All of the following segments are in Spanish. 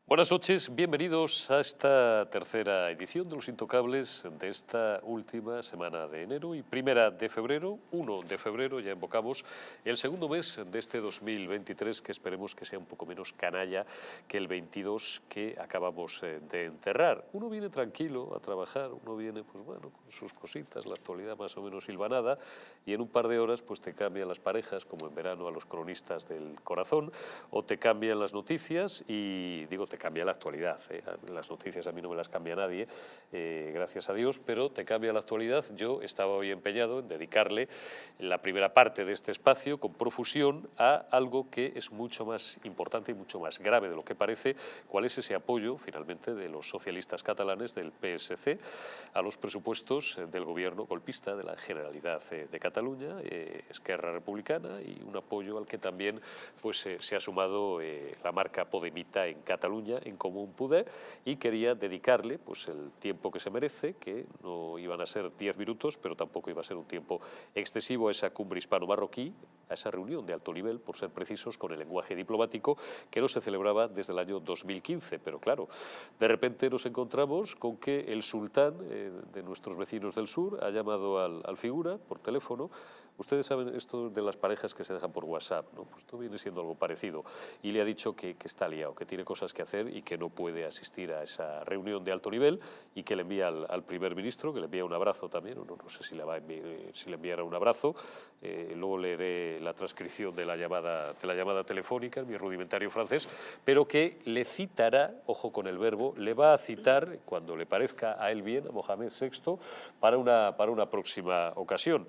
Buenas noches, bienvenidos a esta tercera edición de Los Intocables de esta última semana de enero y primera de febrero, 1 de febrero, ya invocamos el segundo mes de este 2023 que esperemos que sea un poco menos canalla que el 22 que acabamos de enterrar. Uno viene tranquilo a trabajar, uno viene pues bueno, con sus cositas, la actualidad más o menos hilvanada y en un par de horas pues te cambian las parejas como en verano a los cronistas del corazón o te cambian las noticias y digo te cambia la actualidad. Las noticias a mí no me las cambia nadie, gracias a Dios, pero te cambia la actualidad. Yo estaba hoy empeñado en dedicarle la primera parte de este espacio con profusión a algo que es mucho más importante y mucho más grave de lo que parece, cuál es ese apoyo finalmente de los socialistas catalanes del PSC a los presupuestos del gobierno golpista de la Generalidad de Cataluña, Esquerra Republicana, y un apoyo al que también pues, se ha sumado la marca Podemita en Cataluña, en Comú Podem, y quería dedicarle pues, el tiempo que se merece, que no iban a ser 10 minutos, pero tampoco iba a ser un tiempo excesivo a esa cumbre hispano-marroquí, a esa reunión de alto nivel, por ser precisos, con el lenguaje diplomático, que no se celebraba desde el año 2015. Pero claro, de repente nos encontramos con que el sultán de nuestros vecinos del sur ha llamado al figura por teléfono. Ustedes saben esto de las parejas que se dejan por WhatsApp, ¿no? Pues esto viene siendo algo parecido. Y le ha dicho que está liado, que tiene cosas que hacer y que no puede asistir a esa reunión de alto nivel y que le envía al primer ministro, que le envía un abrazo también, no sé si le enviará un abrazo. Luego leeré la transcripción de la llamada telefónica en mi rudimentario francés, pero que le citará, ojo con el verbo, le va a citar, cuando le parezca a él bien, a Mohamed VI, para una próxima ocasión.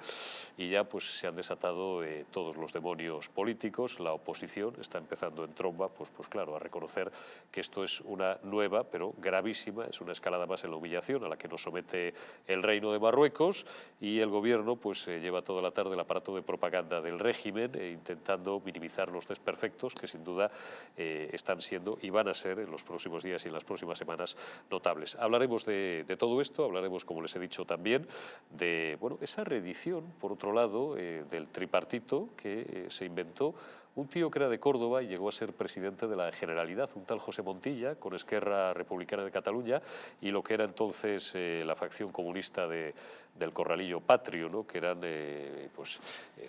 Y ya pues se han desatado todos los demonios políticos, la oposición está empezando en tromba, pues claro, a reconocer que esto es una nueva, pero gravísima, es una escalada más en la humillación a la que nos somete el Reino de Marruecos, y el gobierno pues lleva toda la tarde el aparato de propaganda del régimen intentando minimizar los desperfectos que sin duda están siendo y van a ser en los próximos días y en las próximas semanas notables. Hablaremos de todo esto, hablaremos, como les he dicho también, de bueno, esa reedición, por otro lado, del tripartito que se inventó un tío que era de Córdoba y llegó a ser presidente de la Generalidad, un tal José Montilla, con Esquerra Republicana de Cataluña y lo que era entonces la facción comunista del Corralillo Patrio, ¿no? Que eran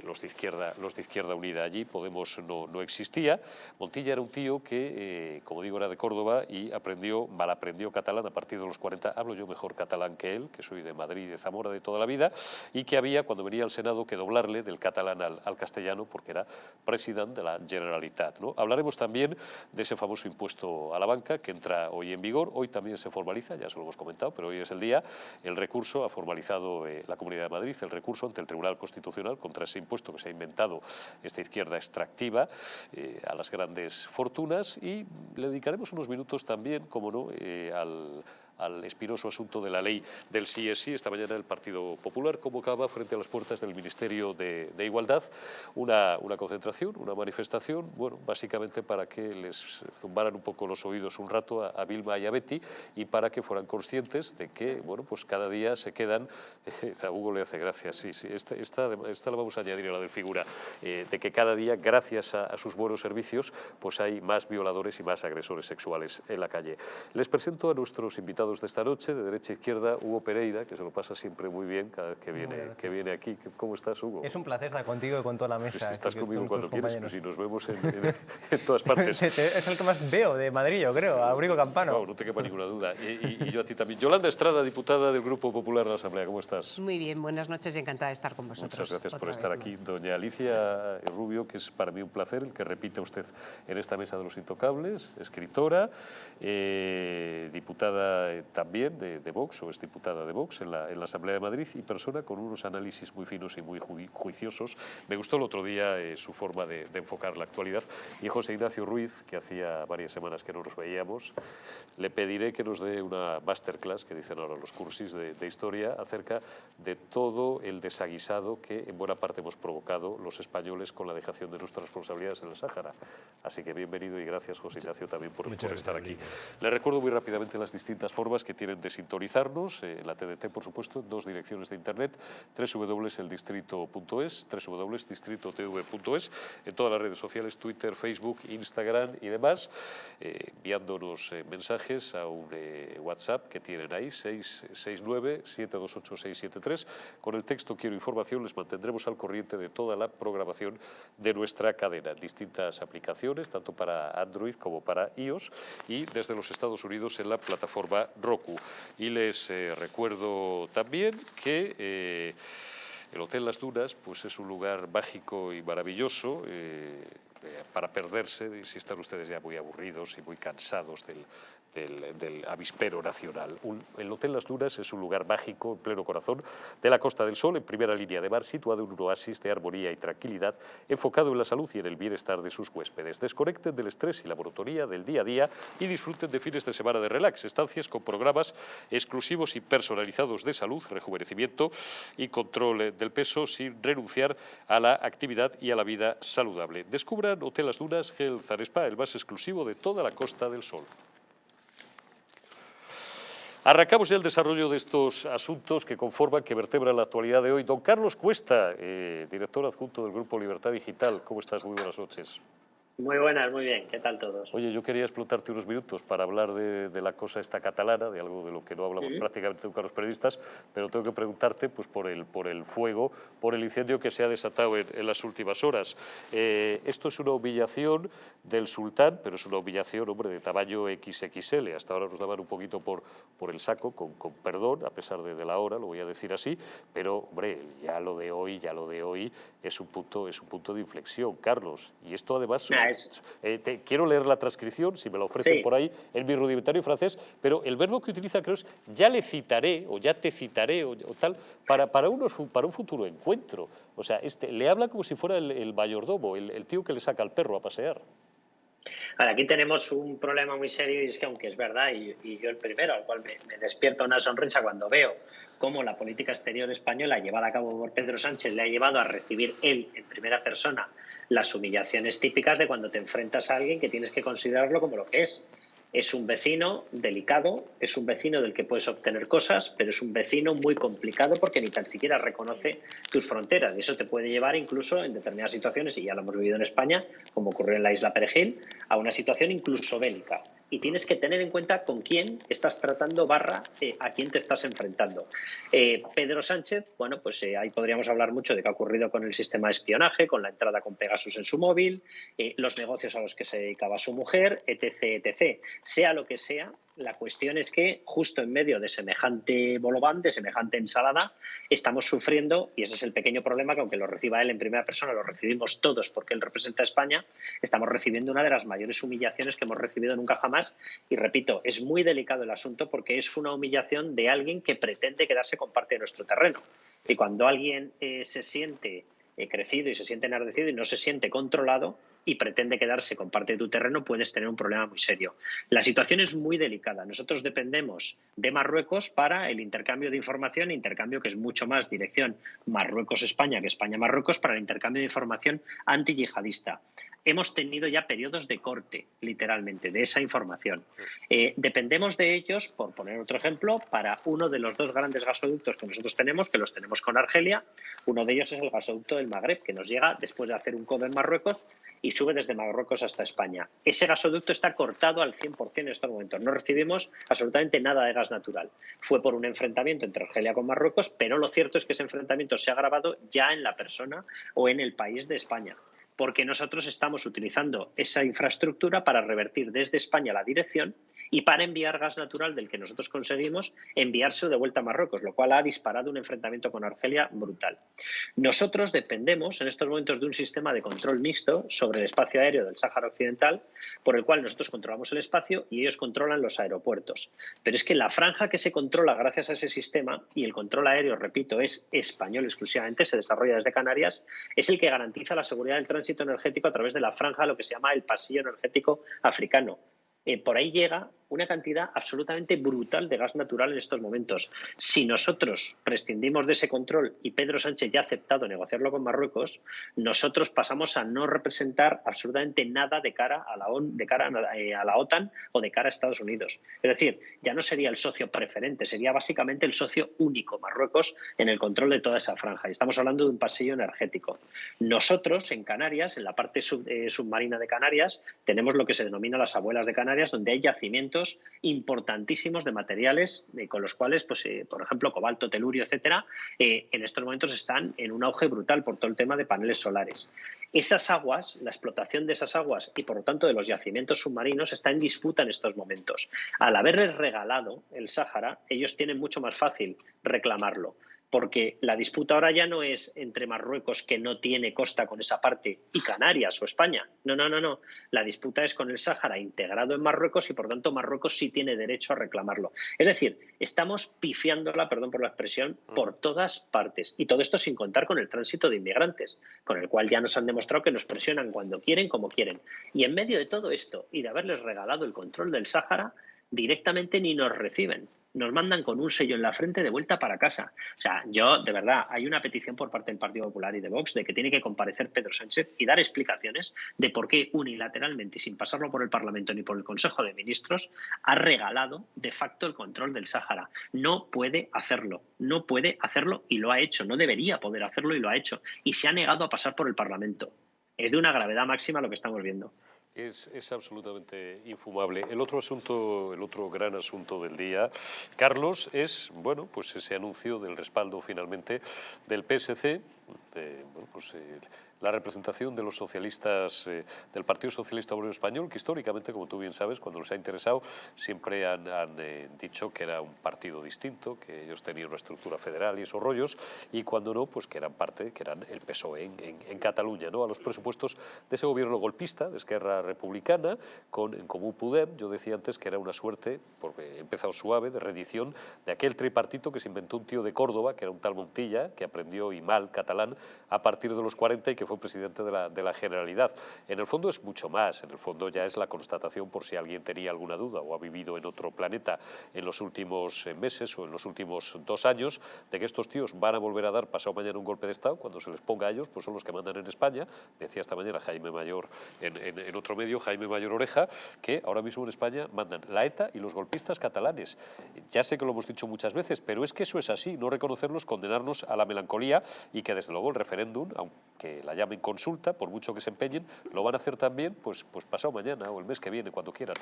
los de Izquierda Unida. Allí Podemos no existía. Montilla era un tío que, como digo, era de Córdoba y malaprendió catalán a partir de los 40. Hablo yo mejor catalán que él, que soy de Madrid y de Zamora de toda la vida, y que había, cuando venía al Senado, que doblarle del catalán al castellano porque era presidente de la Generalitat, ¿no? Hablaremos también de ese famoso impuesto a la banca que entra hoy en vigor. Hoy también se formaliza, ya se lo hemos comentado, pero hoy es el día. El recurso ha formalizado la Comunidad de Madrid, el recurso ante el Tribunal Constitucional contra ese impuesto que se ha inventado esta izquierda extractiva a las grandes fortunas, y le dedicaremos unos minutos también, como no, al espinoso asunto de la ley del sí es sí. Esta mañana el Partido Popular convocaba frente a las puertas del Ministerio de Igualdad una concentración, una manifestación, bueno, básicamente para que les zumbaran un poco los oídos un rato a Vilma y a Betty y para que fueran conscientes de que, bueno, pues cada día se quedan, a Hugo le hace gracia, sí, esta la vamos a añadir a la del figura, de que cada día, gracias a sus buenos servicios, pues hay más violadores y más agresores sexuales en la calle. Les presento a nuestros invitados de esta noche, de derecha a izquierda, Hugo Pereira, que se lo pasa siempre muy bien cada vez que viene aquí. ¿Cómo estás, Hugo? Es un placer estar contigo y con toda la mesa. Pues estás conmigo cuando quieres, pues si nos vemos en todas partes. Es el que más veo de Madrid, yo creo, a Abrigo Campano. No te quepa ninguna duda. Y yo a ti también. Yolanda Estrada, diputada del Grupo Popular en la Asamblea, ¿cómo estás? Muy bien, buenas noches y encantada de estar con vosotros. Muchas gracias por estar aquí. Doña Alicia Rubio, que es para mí un placer el que repita usted en esta mesa de Los Intocables, escritora, diputada también de Vox, o es diputada de Vox en la Asamblea de Madrid, y persona con unos análisis muy finos y muy juiciosos. Me gustó el otro día su forma de enfocar la actualidad. Y José Ignacio Ruiz, que hacía varias semanas que no nos veíamos, le pediré que nos dé una masterclass, que dicen ahora los cursis de historia, acerca de todo el desaguisado que en buena parte hemos provocado los españoles con la dejación de nuestras responsabilidades en el Sáhara. Así que bienvenido y gracias, José Ignacio, también por estar aquí. Le recuerdo muy rápidamente las distintas formas que tienen de sintonizarnos. La TDT, por supuesto, en 2 direcciones de internet: www.eldistrito.es, www.distritotv.es, en todas las redes sociales, Twitter, Facebook, Instagram y demás, enviándonos mensajes a un WhatsApp que tienen ahí, 669-728-673. Con el texto "Quiero información" les mantendremos al corriente de toda la programación de nuestra cadena. Distintas aplicaciones, tanto para Android como para iOS, y desde los Estados Unidos en la plataforma Roku. Y les recuerdo también que el Hotel Las Dunas pues es un lugar mágico y maravilloso para perderse, si están ustedes ya muy aburridos y muy cansados del avispero nacional. El Hotel Las Dunas es un lugar mágico en pleno corazón de la Costa del Sol, en primera línea de mar, situado en un oasis de armonía y tranquilidad, enfocado en la salud y en el bienestar de sus huéspedes. Desconecten del estrés y la monotonía del día a día y disfruten de fines de semana de relax, estancias con programas exclusivos y personalizados de salud, rejuvenecimiento y control del peso, sin renunciar a la actividad y a la vida saludable. Descubran Hotel Las Dunas Health and Spa, el más exclusivo de toda la Costa del Sol. Arrancamos ya el desarrollo de estos asuntos que conforman, que vertebran la actualidad de hoy. Don Carlos Cuesta, director adjunto del Grupo Libertad Digital. ¿Cómo estás? Muy buenas noches. Muy buenas, muy bien. ¿Qué tal todos? Oye, yo quería explotarte unos minutos para hablar de la cosa esta catalana, de algo de lo que no hablamos prácticamente nunca los periodistas, pero tengo que preguntarte pues, por el fuego, por el incendio que se ha desatado en las últimas horas. Esto es una humillación del sultán, pero es una humillación, hombre, de tamaño XXL. Hasta ahora nos daban un poquito por el saco, con perdón, a pesar de la hora, lo voy a decir así, pero, hombre, ya lo de hoy es un punto de inflexión, Carlos. Y esto además... quiero leer la transcripción, si me la ofrecen por ahí, en mi rudimentario francés, pero el verbo que utiliza creo es "ya le citaré" o "ya te citaré" o tal, para un futuro encuentro. O sea, le habla como si fuera el mayordomo, el tío que le saca al perro a pasear. Ahora, aquí tenemos un problema muy serio, y es que, aunque es verdad, y yo el primero, al cual me despierta una sonrisa cuando veo cómo la política exterior española, llevada a cabo por Pedro Sánchez, le ha llevado a recibir él en primera persona las humillaciones típicas de cuando te enfrentas a alguien que tienes que considerarlo como lo que es. Es un vecino delicado, es un vecino del que puedes obtener cosas, pero es un vecino muy complicado porque ni tan siquiera reconoce tus fronteras. Y eso te puede llevar incluso en determinadas situaciones, y ya lo hemos vivido en España, como ocurrió en la isla Perejil, a una situación incluso bélica. Y tienes que tener en cuenta con quién estás tratando, a quién te estás enfrentando. Pedro Sánchez, bueno, pues ahí podríamos hablar mucho de qué ha ocurrido con el sistema de espionaje, con la entrada con Pegasus en su móvil, los negocios a los que se dedicaba su mujer, etc., etc. Sea lo que sea, la cuestión es que justo en medio de semejante bolobán, de semejante ensalada, estamos sufriendo, y ese es el pequeño problema, que aunque lo reciba él en primera persona, lo recibimos todos porque él representa a España, estamos recibiendo una de las mayores humillaciones que hemos recibido nunca jamás. Y repito, es muy delicado el asunto porque es una humillación de alguien que pretende quedarse con parte de nuestro terreno. Y cuando alguien se siente crecido y se siente enardecido y no se siente controlado y pretende quedarse con parte de tu terreno, puedes tener un problema muy serio. La situación es muy delicada. Nosotros dependemos de Marruecos para el intercambio de información, intercambio que es mucho más dirección Marruecos-España que España-Marruecos, para el intercambio de información antiyihadista. Hemos tenido ya periodos de corte, literalmente, de esa información. Dependemos de ellos, por poner otro ejemplo, para uno de los 2 grandes gasoductos que nosotros tenemos, que los tenemos con Argelia. Uno de ellos es el gasoducto del Magreb, que nos llega después de hacer un codo en Marruecos y sube desde Marruecos hasta España. Ese gasoducto está cortado al 100% en estos momentos. No recibimos absolutamente nada de gas natural. Fue por un enfrentamiento entre Argelia con Marruecos, pero lo cierto es que ese enfrentamiento se ha agravado ya en la persona o en el país de España, porque nosotros estamos utilizando esa infraestructura para revertir desde España la dirección y para enviar gas natural del que nosotros conseguimos enviárselo de vuelta a Marruecos, lo cual ha disparado un enfrentamiento con Argelia brutal. Nosotros dependemos en estos momentos de un sistema de control mixto sobre el espacio aéreo del Sáhara Occidental, por el cual nosotros controlamos el espacio y ellos controlan los aeropuertos. Pero es que la franja que se controla gracias a ese sistema, y el control aéreo, repito, es español exclusivamente, se desarrolla desde Canarias, es el que garantiza la seguridad del tránsito energético a través de la franja, lo que se llama el pasillo energético africano. Por ahí llega una cantidad absolutamente brutal de gas natural en estos momentos. Si nosotros prescindimos de ese control y Pedro Sánchez ya ha aceptado negociarlo con Marruecos, nosotros pasamos a no representar absolutamente nada de cara a la OTAN o de cara a Estados Unidos. Es decir, ya no sería el socio preferente, sería básicamente el socio único, Marruecos, en el control de toda esa franja. Y estamos hablando de un pasillo energético. Nosotros, en Canarias, en la parte submarina de Canarias, tenemos lo que se denomina las abuelas de Canarias, donde hay yacimientos importantísimos de materiales con los cuales, pues, por ejemplo, cobalto, telurio, etcétera, en estos momentos están en un auge brutal por todo el tema de paneles solares. Esas aguas, la explotación de esas aguas y, por lo tanto, de los yacimientos submarinos está en disputa en estos momentos. Al haberles regalado el Sáhara, ellos tienen mucho más fácil reclamarlo, porque la disputa ahora ya no es entre Marruecos, que no tiene costa con esa parte, y Canarias o España. No. La disputa es con el Sáhara integrado en Marruecos y, por tanto, Marruecos sí tiene derecho a reclamarlo. Es decir, estamos pifiándola, perdón por la expresión, por todas partes. Y todo esto sin contar con el tránsito de inmigrantes, con el cual ya nos han demostrado que nos presionan cuando quieren, como quieren. Y en medio de todo esto y de haberles regalado el control del Sáhara, directamente ni nos reciben. Nos mandan con un sello en la frente de vuelta para casa. O sea, yo, de verdad, hay una petición por parte del Partido Popular y de Vox de que tiene que comparecer Pedro Sánchez y dar explicaciones de por qué unilateralmente, sin pasarlo por el Parlamento ni por el Consejo de Ministros, ha regalado de facto el control del Sáhara. No puede hacerlo y lo ha hecho. No debería poder hacerlo y lo ha hecho. Y se ha negado a pasar por el Parlamento. Es de una gravedad máxima lo que estamos viendo. Es absolutamente infumable. El otro asunto, el otro gran asunto del día, Carlos, es bueno, pues ese anuncio del respaldo finalmente del PSC, la representación de los socialistas, del Partido Socialista Obrero Español, que históricamente, como tú bien sabes, cuando les ha interesado, siempre han dicho que era un partido distinto, que ellos tenían una estructura federal y esos rollos, y cuando no, pues que eran parte, que eran el PSOE en Cataluña, ¿no? A los presupuestos de ese gobierno golpista, de Esquerra Republicana, en Comú Podem. Yo decía antes que era una suerte, porque he empezado suave, de reedición de aquel tripartito que se inventó un tío de Córdoba, que era un tal Montilla, que aprendió y mal catalán a partir de los 40 y que fue presidente de la Generalidad. En el fondo es mucho más, en el fondo ya es la constatación, por si alguien tenía alguna duda o ha vivido en otro planeta en los últimos meses o en los últimos 2 años, de que estos tíos van a volver a dar pasado mañana un golpe de Estado. Cuando se les ponga a ellos, pues son los que mandan en España. Decía esta mañana Jaime Mayor en otro medio, Jaime Mayor Oreja, que ahora mismo en España mandan la ETA y los golpistas catalanes. Ya sé que lo hemos dicho muchas veces, pero es que eso es así. No reconocerlos, condenarnos a la melancolía, y que desde luego el referéndum, aunque la llamen consulta, por mucho que se empeñen, lo van a hacer también pues pasado mañana o el mes que viene, cuando quieran.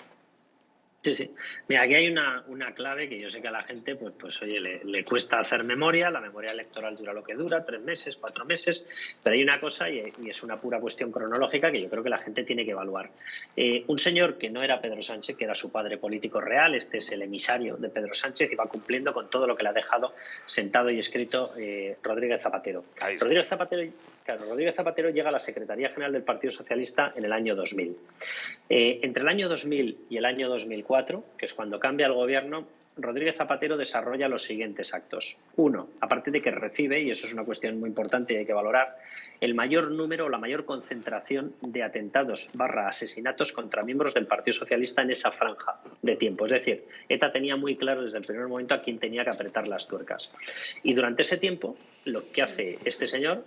Sí. Mira, aquí hay una clave que yo sé que a la gente pues oye, le cuesta hacer memoria. La memoria electoral dura lo que dura, 3 meses, 4 meses, pero hay una cosa y es una pura cuestión cronológica que yo creo que la gente tiene que evaluar. Un señor que no era Pedro Sánchez, que era su padre político real, este es el emisario de Pedro Sánchez y va cumpliendo con todo lo que le ha dejado sentado y escrito Rodríguez Zapatero. Rodríguez Zapatero llega a la Secretaría General del Partido Socialista en el año 2000. Entre el año 2000 y el año 2004, que es cuando cambia el gobierno, Rodríguez Zapatero desarrolla los siguientes actos. 1, aparte de que recibe, y eso es una cuestión muy importante y hay que valorar, el mayor número, la mayor concentración de atentados / asesinatos contra miembros del Partido Socialista en esa franja de tiempo. Es decir, ETA tenía muy claro desde el primer momento a quién tenía que apretar las tuercas. Y durante ese tiempo, lo que hace este señor,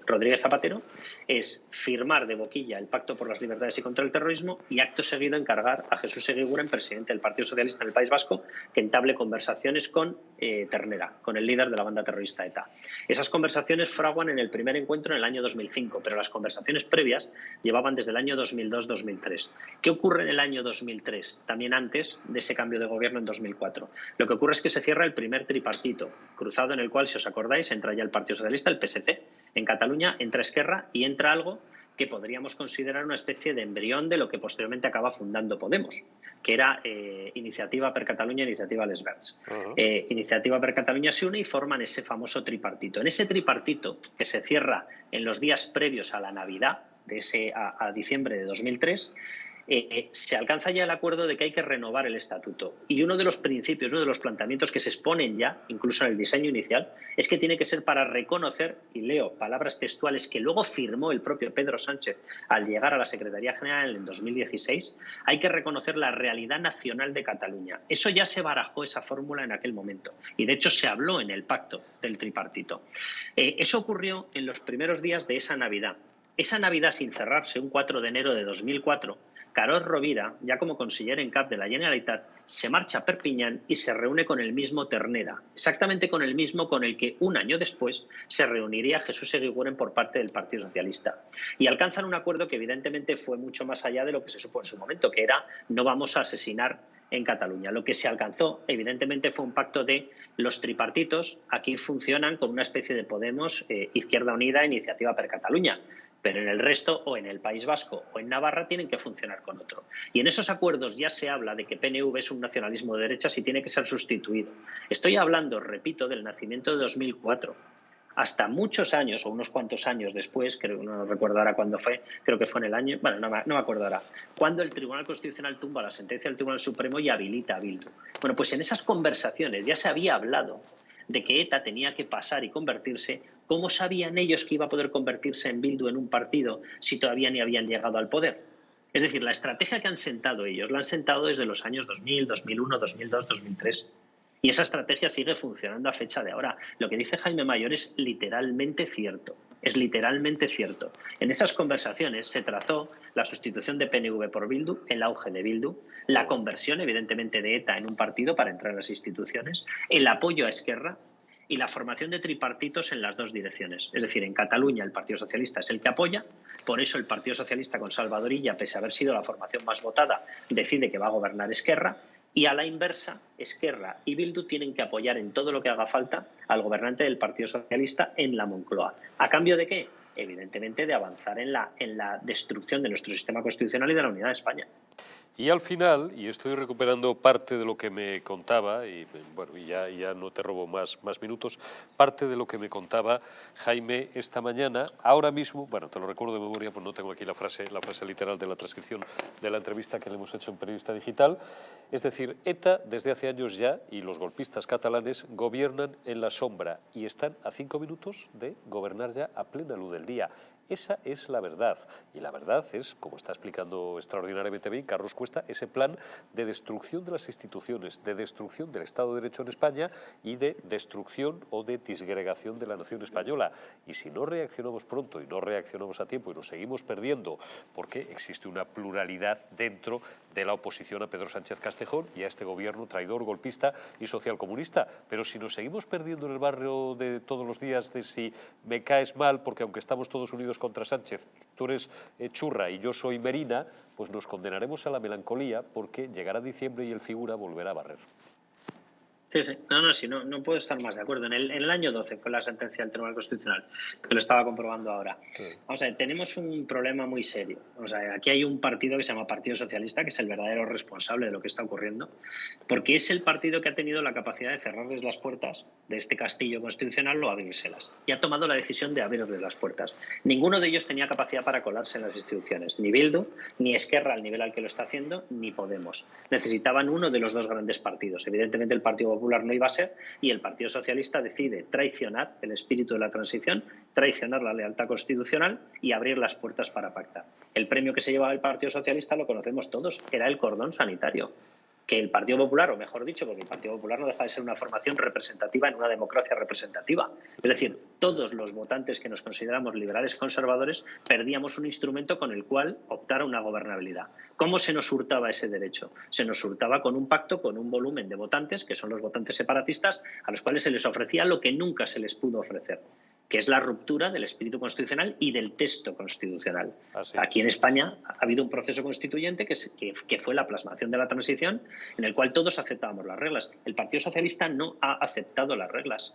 Rodríguez Zapatero, es firmar de boquilla el Pacto por las Libertades y contra el Terrorismo y acto seguido encargar a Jesús Eguiguren, presidente del Partido Socialista en el País Vasco, que entable conversaciones con Ternera, con el líder de la banda terrorista ETA. Esas conversaciones fraguan en el primer encuentro en el año 2005, pero las conversaciones previas llevaban desde el año 2002-2003. ¿Qué ocurre en el año 2003? También antes de ese cambio de gobierno en 2004. Lo que ocurre es que se cierra el primer tripartito cruzado, en el cual, si os acordáis, entra ya el Partido Socialista, el PSC. En Cataluña entra Esquerra y entra algo que podríamos considerar una especie de embrión de lo que posteriormente acaba fundando Podemos, que era Iniciativa per Catalunya, Iniciativa Les Verds. Iniciativa per Catalunya se une y forman ese famoso tripartito. En ese tripartito, que se cierra en los días previos a la Navidad, a diciembre de 2003, se alcanza ya el acuerdo de que hay que renovar el estatuto. Y uno de los principios, uno de los planteamientos que se exponen ya, incluso en el diseño inicial, es que tiene que ser para reconocer, y leo palabras textuales que luego firmó el propio Pedro Sánchez al llegar a la Secretaría General en 2016, hay que reconocer la realidad nacional de Cataluña. Eso ya se barajó, esa fórmula, en aquel momento. Y de hecho se habló en el pacto del tripartito. Eso ocurrió en los primeros días de esa Navidad. Esa Navidad, sin cerrarse, un 4 de enero de 2004, Carod Rovira, ya como conseller en cap de la Generalitat, se marcha a Perpiñán y se reúne con el mismo Ternera, exactamente con el mismo con el que un año después se reuniría Jesús Eguiguren por parte del Partido Socialista. Y alcanzan un acuerdo que evidentemente fue mucho más allá de lo que se supo en su momento, que era no vamos a asesinar en Cataluña. Lo que se alcanzó, evidentemente, fue un pacto de los tripartitos. Aquí funcionan con una especie de Podemos, Izquierda Unida, Iniciativa per Catalunya. Pero en el resto, o en el País Vasco o en Navarra, tienen que funcionar con otro. Y en esos acuerdos ya se habla de que PNV es un nacionalismo de derechas y tiene que ser sustituido. Estoy hablando, repito, del nacimiento de 2004. Hasta muchos años, o unos cuantos años después, creo, no recuerdo ahora cuándo fue, creo que fue en el año, bueno, no me acuerdo ahora, cuando el Tribunal Constitucional tumba la sentencia del Tribunal Supremo y habilita a Bildu. Bueno, pues en esas conversaciones ya se había hablado de que ETA tenía que pasar y convertirse. ¿Cómo sabían ellos que iba a poder convertirse en Bildu en un partido si todavía ni habían llegado al poder? Es decir, la estrategia que han sentado ellos, la han sentado desde los años 2000, 2001, 2002, 2003. Y esa estrategia sigue funcionando a fecha de ahora. Lo que dice Jaime Mayor es literalmente cierto. Es literalmente cierto. En esas conversaciones se trazó la sustitución de PNV por Bildu, el auge de Bildu, la conversión, evidentemente, de ETA en un partido para entrar en las instituciones, el apoyo a Esquerra y la formación de tripartitos en las dos direcciones. Es decir, en Cataluña el Partido Socialista es el que apoya, por eso el Partido Socialista con Salvador Illa, pese a haber sido la formación más votada, decide que va a gobernar Esquerra. Y a la inversa, Esquerra y Bildu tienen que apoyar en todo lo que haga falta al gobernante del Partido Socialista en la Moncloa. ¿A cambio de qué? Evidentemente de avanzar en la destrucción de nuestro sistema constitucional y de la unidad de España. Y al final, y estoy recuperando parte de lo que me contaba, y bueno, ya no te robo más minutos, parte de lo que me contaba Jaime esta mañana, ahora mismo, bueno, te lo recuerdo de memoria, pues no tengo aquí la frase literal de la transcripción de la entrevista que le hemos hecho en Periodista Digital, es decir, ETA desde hace años ya, y los golpistas catalanes, gobiernan en la sombra y están a 5 minutos de gobernar ya a plena luz del día. Esa es la verdad. Y la verdad es, como está explicando extraordinariamente bien Carlos Cuesta, ese plan de destrucción de las instituciones, de destrucción del Estado de Derecho en España y de destrucción o de disgregación de la nación española. Y si no reaccionamos pronto y no reaccionamos a tiempo y nos seguimos perdiendo, porque existe una pluralidad dentro de la oposición a Pedro Sánchez Castejón y a este gobierno traidor, golpista y socialcomunista. Pero si nos seguimos perdiendo en el barrio de todos los días de si me caes mal, porque aunque estamos todos unidos contra Sánchez, tú eres churra y yo soy Merina, pues nos condenaremos a la melancolía porque llegará diciembre y el figura volverá a barrer. Sí, sí. No puedo estar más de acuerdo. En el año 12 fue la sentencia del Tribunal Constitucional, que lo estaba comprobando ahora. Sí. Vamos a ver, tenemos un problema muy serio. O sea, aquí hay un partido que se llama Partido Socialista, que es el verdadero responsable de lo que está ocurriendo, porque es el partido que ha tenido la capacidad de cerrarles las puertas de este castillo constitucional o abrírselas. Y ha tomado la decisión de abrirles las puertas. Ninguno de ellos tenía capacidad para colarse en las instituciones. Ni Bildu, ni Esquerra al nivel al que lo está haciendo, ni Podemos. Necesitaban uno de los dos grandes partidos. Evidentemente el Partido Popular no iba a ser, y el Partido Socialista decide traicionar el espíritu de la transición, traicionar la lealtad constitucional y abrir las puertas para pactar. El premio que se llevaba el Partido Socialista lo conocemos todos, era el cordón sanitario. Que el Partido Popular, o mejor dicho, porque el Partido Popular no deja de ser una formación representativa en una democracia representativa. Es decir, todos los votantes que nos consideramos liberales conservadores perdíamos un instrumento con el cual optar a una gobernabilidad. ¿Cómo se nos hurtaba ese derecho? Se nos hurtaba con un pacto, con un volumen de votantes, que son los votantes separatistas, a los cuales se les ofrecía lo que nunca se les pudo ofrecer, que es la ruptura del espíritu constitucional y del texto constitucional. Aquí en España ha habido un proceso constituyente que fue la plasmación de la transición, en el cual todos aceptábamos las reglas. El Partido Socialista no ha aceptado las reglas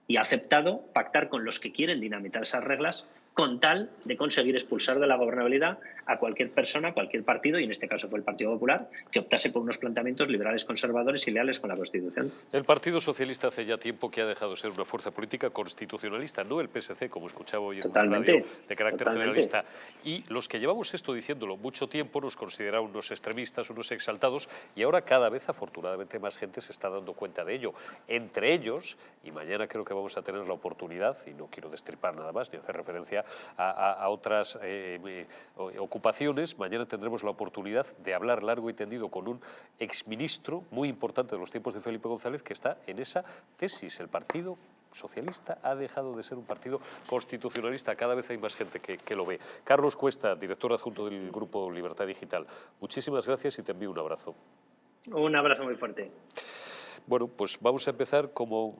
y ha aceptado pactar con los que quieren dinamitar esas reglas con tal de conseguir expulsar de la gobernabilidad a cualquier persona, cualquier partido, y en este caso fue el Partido Popular, que optase por unos planteamientos liberales conservadores y leales con la Constitución. El Partido Socialista hace ya tiempo que ha dejado de ser una fuerza política constitucionalista, no el PSC, como escuchaba hoy en la radio, de carácter generalista. Y los que llevamos esto diciéndolo mucho tiempo nos consideraban unos extremistas, unos exaltados, y ahora cada vez, afortunadamente, más gente se está dando cuenta de ello. Entre ellos, y mañana creo que vamos a tener la oportunidad, y no quiero destripar nada más ni hacer referencia a otras ocupaciones, mañana tendremos la oportunidad de hablar largo y tendido con un exministro muy importante de los tiempos de Felipe González que está en esa tesis. El Partido Socialista ha dejado de ser un partido constitucionalista. Cada vez hay más gente que lo ve. Carlos Cuesta, director adjunto del Grupo Libertad Digital, muchísimas gracias y te envío un abrazo. Un abrazo muy fuerte. Bueno, pues vamos a empezar. Como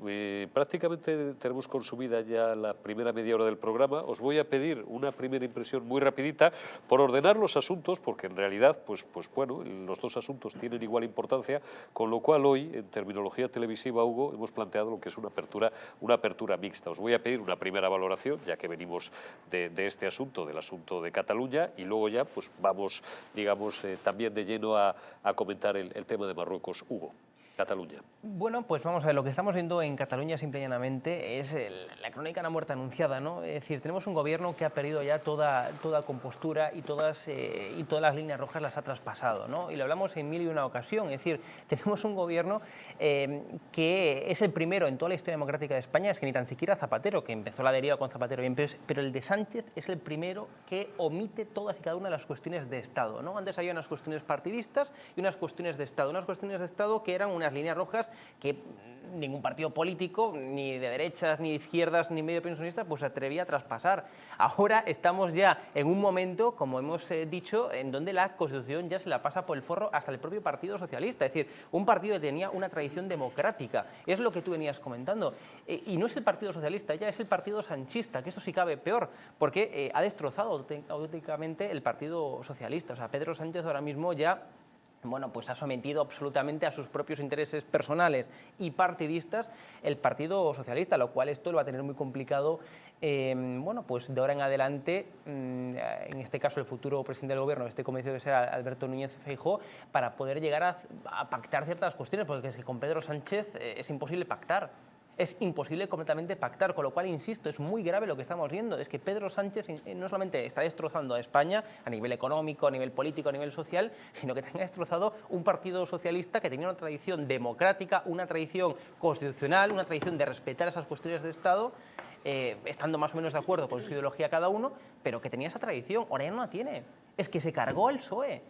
prácticamente tenemos consumida ya la primera media hora del programa, os voy a pedir una primera impresión muy rapidita por ordenar los asuntos, porque en realidad, pues bueno, los dos asuntos tienen igual importancia, con lo cual hoy, en terminología televisiva, Hugo, hemos planteado lo que es una apertura mixta. Os voy a pedir una primera valoración, ya que venimos de este asunto, del asunto de Cataluña, y luego ya pues vamos, digamos, también de lleno a comentar el tema de Marruecos. Hugo. Cataluña. Bueno, pues vamos a ver, lo que estamos viendo en Cataluña simple y llanamente es la crónica de una muerte anunciada, ¿no? Es decir, tenemos un gobierno que ha perdido ya toda compostura y todas las líneas rojas las ha traspasado, ¿no? Y lo hablamos en mil y una ocasión, es decir, tenemos un gobierno que es el primero en toda la historia democrática de España, es que ni tan siquiera Zapatero, que empezó la deriva con Zapatero bien, pero el de Sánchez es el primero que omite todas y cada una de las cuestiones de Estado, ¿no? Antes había unas cuestiones partidistas y unas cuestiones de Estado que eran unas líneas rojas que ningún partido político, ni de derechas, ni de izquierdas, ni medio pensionista, pues se atrevía a traspasar. Ahora estamos ya en un momento, como hemos dicho, en donde la Constitución ya se la pasa por el forro hasta el propio Partido Socialista, es decir, un partido que tenía una tradición democrática, es lo que tú venías comentando, y no es el Partido Socialista, ya es el Partido Sanchista, que esto sí cabe peor, porque ha destrozado auténticamente el Partido Socialista. O sea, Pedro Sánchez ahora mismo ya, bueno, pues ha sometido absolutamente a sus propios intereses personales y partidistas el Partido Socialista, lo cual esto lo va a tener muy complicado, bueno, pues de ahora en adelante, en este caso el futuro presidente del gobierno, estoy convencido que será Alberto Núñez Feijóo, para poder llegar a pactar ciertas cuestiones, porque es que con Pedro Sánchez es imposible pactar. Es imposible completamente pactar, con lo cual, insisto, es muy grave lo que estamos viendo. Es que Pedro Sánchez no solamente está destrozando a España a nivel económico, a nivel político, a nivel social, sino que tenga destrozado un partido socialista que tenía una tradición democrática, una tradición constitucional, una tradición de respetar esas cuestiones de Estado, estando más o menos de acuerdo con su ideología cada uno, pero que tenía esa tradición. Ahora ya no la tiene. Es que se cargó el PSOE.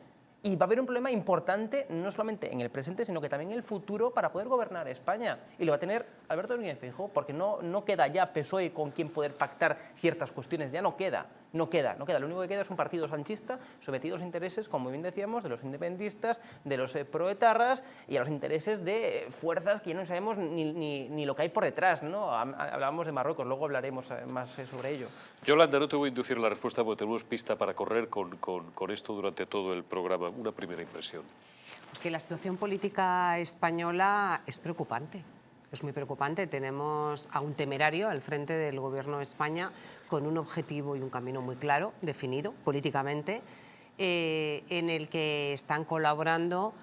Y va a haber un problema importante, no solamente en el presente, sino que también en el futuro para poder gobernar España. Y lo va a tener Alberto Núñez Feijóo, porque no queda ya PSOE con quien poder pactar ciertas cuestiones, ya no queda. Lo único que queda es un partido sanchista sometido a los intereses, como bien decíamos, de los independentistas, de los proetarras y a los intereses de fuerzas que no sabemos ni lo que hay por detrás, ¿no? Hablábamos de Marruecos, luego hablaremos más sobre ello. Yolanda, no te voy a inducir la respuesta porque tenemos pista para correr con esto durante todo el programa. Una primera impresión. Es que la situación política española es preocupante. Es muy preocupante. Tenemos a un temerario al frente del Gobierno de España con un objetivo y un camino muy claro, definido políticamente, en el que están colaborando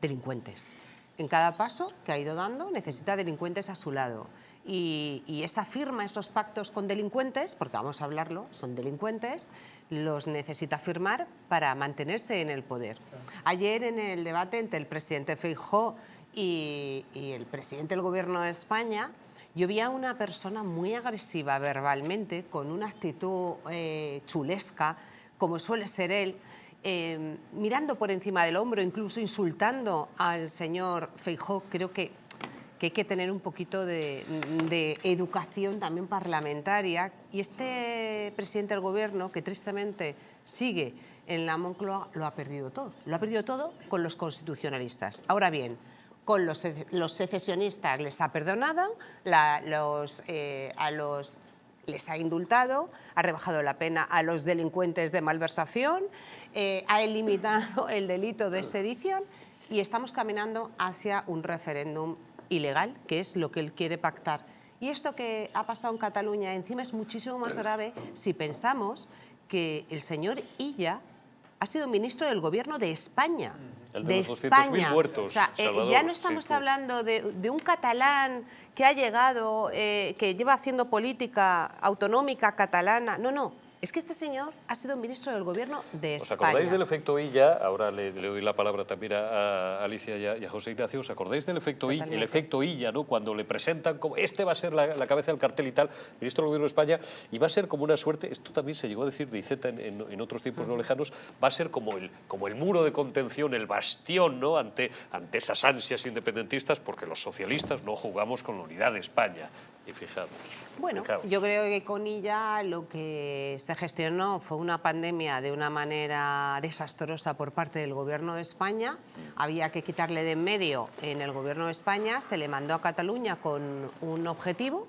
delincuentes. En cada paso que ha ido dando necesita delincuentes a su lado. Y esa firma, esos pactos con delincuentes, porque vamos a hablarlo, son delincuentes, los necesita firmar para mantenerse en el poder. Ayer en el debate entre el presidente Feijóo y el presidente del Gobierno de España, yo vi a una persona muy agresiva verbalmente, con una actitud chulesca, como suele ser él, mirando por encima del hombro, incluso insultando al señor Feijóo. Creo que hay que tener un poquito de educación también parlamentaria. Y este presidente del Gobierno, que tristemente sigue en la Moncloa, lo ha perdido todo. Lo ha perdido todo con los constitucionalistas. Ahora bien, con los secesionistas les ha perdonado, les ha indultado, ha rebajado la pena a los delincuentes de malversación, ha eliminado el delito de sedición y estamos caminando hacia un referéndum ilegal, que es lo que él quiere pactar. Y esto que ha pasado en Cataluña encima es muchísimo más grave si pensamos que el señor Illa ha sido ministro del Gobierno de España. El de de los 200.000 España. muertos, O sea, Salvador, ya no estamos sí, hablando de un catalán que ha llegado, que lleva haciendo política autonómica catalana. No, no. Es que este señor ha sido ministro del Gobierno de ¿Os España. acordáis del efecto Illa? Ahora le doy la palabra también a Alicia y a José Ignacio. ¿Os acordáis del efecto Illa? El efecto Illa, ¿no? Cuando le presentan como este va a ser la cabeza del cartel y tal, ministro del Gobierno de España, y va a ser como una suerte, esto también se llegó a decir de Iceta en otros tiempos no lejanos, va a ser como el muro de contención, el bastión, ¿no? ante esas ansias independentistas, porque los socialistas no jugamos con la unidad de España. Y fijaos. Bueno, yo creo que con ella lo que se gestionó fue una pandemia de una manera desastrosa por parte del Gobierno de España. Había que quitarle de en medio en el Gobierno de España, se le mandó a Cataluña con un objetivo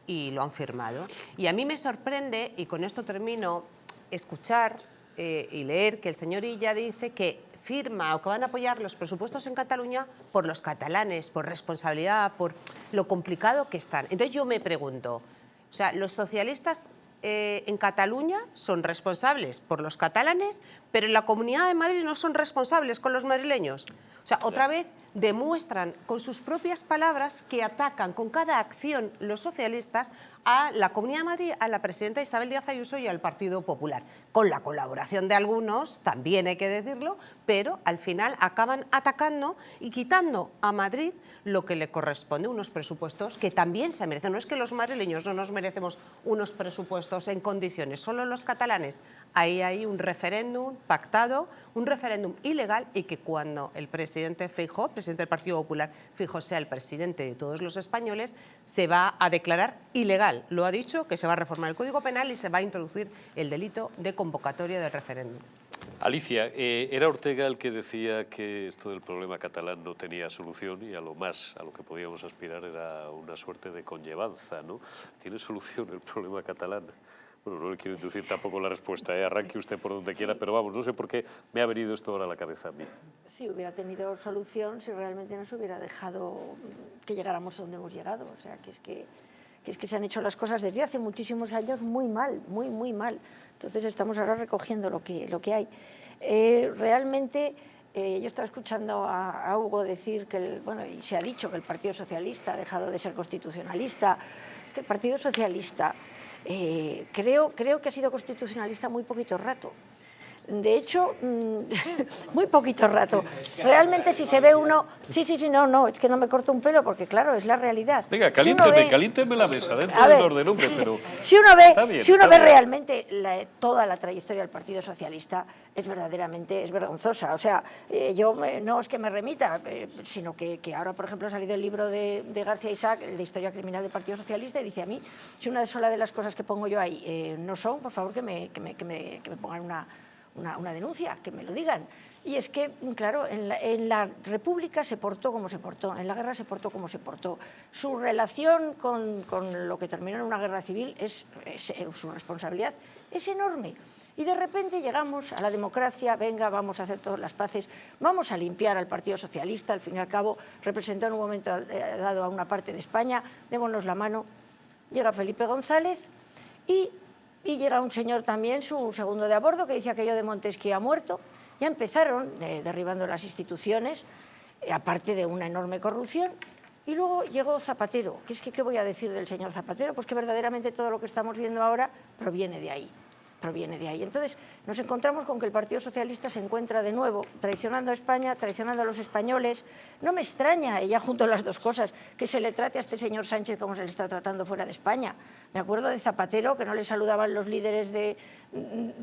y lo han firmado. Y a mí me sorprende, y con esto termino, escuchar y leer que el señor Illa dice que firma o que van a apoyar los presupuestos en Cataluña por los catalanes, por responsabilidad, por lo complicado que están. Entonces yo me pregunto, o sea, los socialistas en Cataluña son responsables por los catalanes, pero en la Comunidad de Madrid no son responsables con los madrileños. O sea, otra vez demuestran con sus propias palabras que atacan con cada acción los socialistas a la Comunidad de Madrid, a la presidenta Isabel Díaz Ayuso y al Partido Popular, con la colaboración de algunos, también hay que decirlo, pero al final acaban atacando y quitando a Madrid lo que le corresponde, unos presupuestos que también se merecen. No es que los madrileños no nos merecemos unos presupuestos en condiciones, solo los catalanes. Ahí hay un referéndum pactado, un referéndum ilegal, y que cuando el presidente Feijóo, presidente del Partido Popular, Feijóo sea el presidente de todos los españoles, se va a declarar ilegal. Lo ha dicho, que se va a reformar el Código Penal y se va a introducir el delito de convocatoria del referéndum. Alicia, era Ortega el que decía que esto del problema catalán no tenía solución y a lo que podíamos aspirar era una suerte de conllevanza, ¿no? ¿Tiene solución el problema catalán? Bueno, no le quiero inducir tampoco la respuesta, arranque usted por donde quiera, pero vamos, no sé por qué me ha venido esto ahora a la cabeza a mí. Sí, hubiera tenido solución si realmente no se hubiera dejado que llegáramos a donde hemos llegado. O sea, que es que se han hecho las cosas desde hace muchísimos años muy mal, muy mal. Entonces estamos ahora recogiendo lo que hay. Realmente, yo estaba escuchando a Hugo decir que, y se ha dicho que el Partido Socialista ha dejado de ser constitucionalista. Es que el Partido Socialista creo que ha sido constitucionalista muy poquito rato. De hecho, muy poquito rato. Realmente si se ve uno... Sí, no, es que no me corto un pelo porque, claro, es la realidad. Venga, caliénteme la mesa, dentro del orden, hombre, pero... Si uno ve realmente toda la trayectoria del Partido Socialista, es vergonzosa. O sea, yo no es que me remita, sino que ahora, por ejemplo, ha salido el libro de García Isaac, de Historia Criminal del Partido Socialista, y dice a mí, si una sola de las cosas que pongo yo ahí no son, por favor que me pongan una denuncia, que me lo digan. Y es que, claro, en la República se portó como se portó, en la guerra se portó como se portó. Su relación con lo que terminó en una guerra civil, su responsabilidad es enorme. Y de repente llegamos a la democracia, venga, vamos a hacer todas las paces, vamos a limpiar al Partido Socialista, al fin y al cabo representó en un momento dado a una parte de España, démonos la mano. Llega Felipe González y llega un señor también, su segundo de a bordo, que dice aquello de Montesquieu ha muerto. Ya empezaron derribando las instituciones, aparte de una enorme corrupción. Y luego llegó Zapatero, que es que, ¿qué voy a decir del señor Zapatero? Pues que verdaderamente todo lo que estamos viendo ahora proviene de ahí. Entonces nos encontramos con que el Partido Socialista se encuentra de nuevo traicionando a España, traicionando a los españoles. No me extraña, ya junto las dos cosas, que se le trate a este señor Sánchez como se le está tratando fuera de España. Me acuerdo de Zapatero, que no le saludaban los líderes de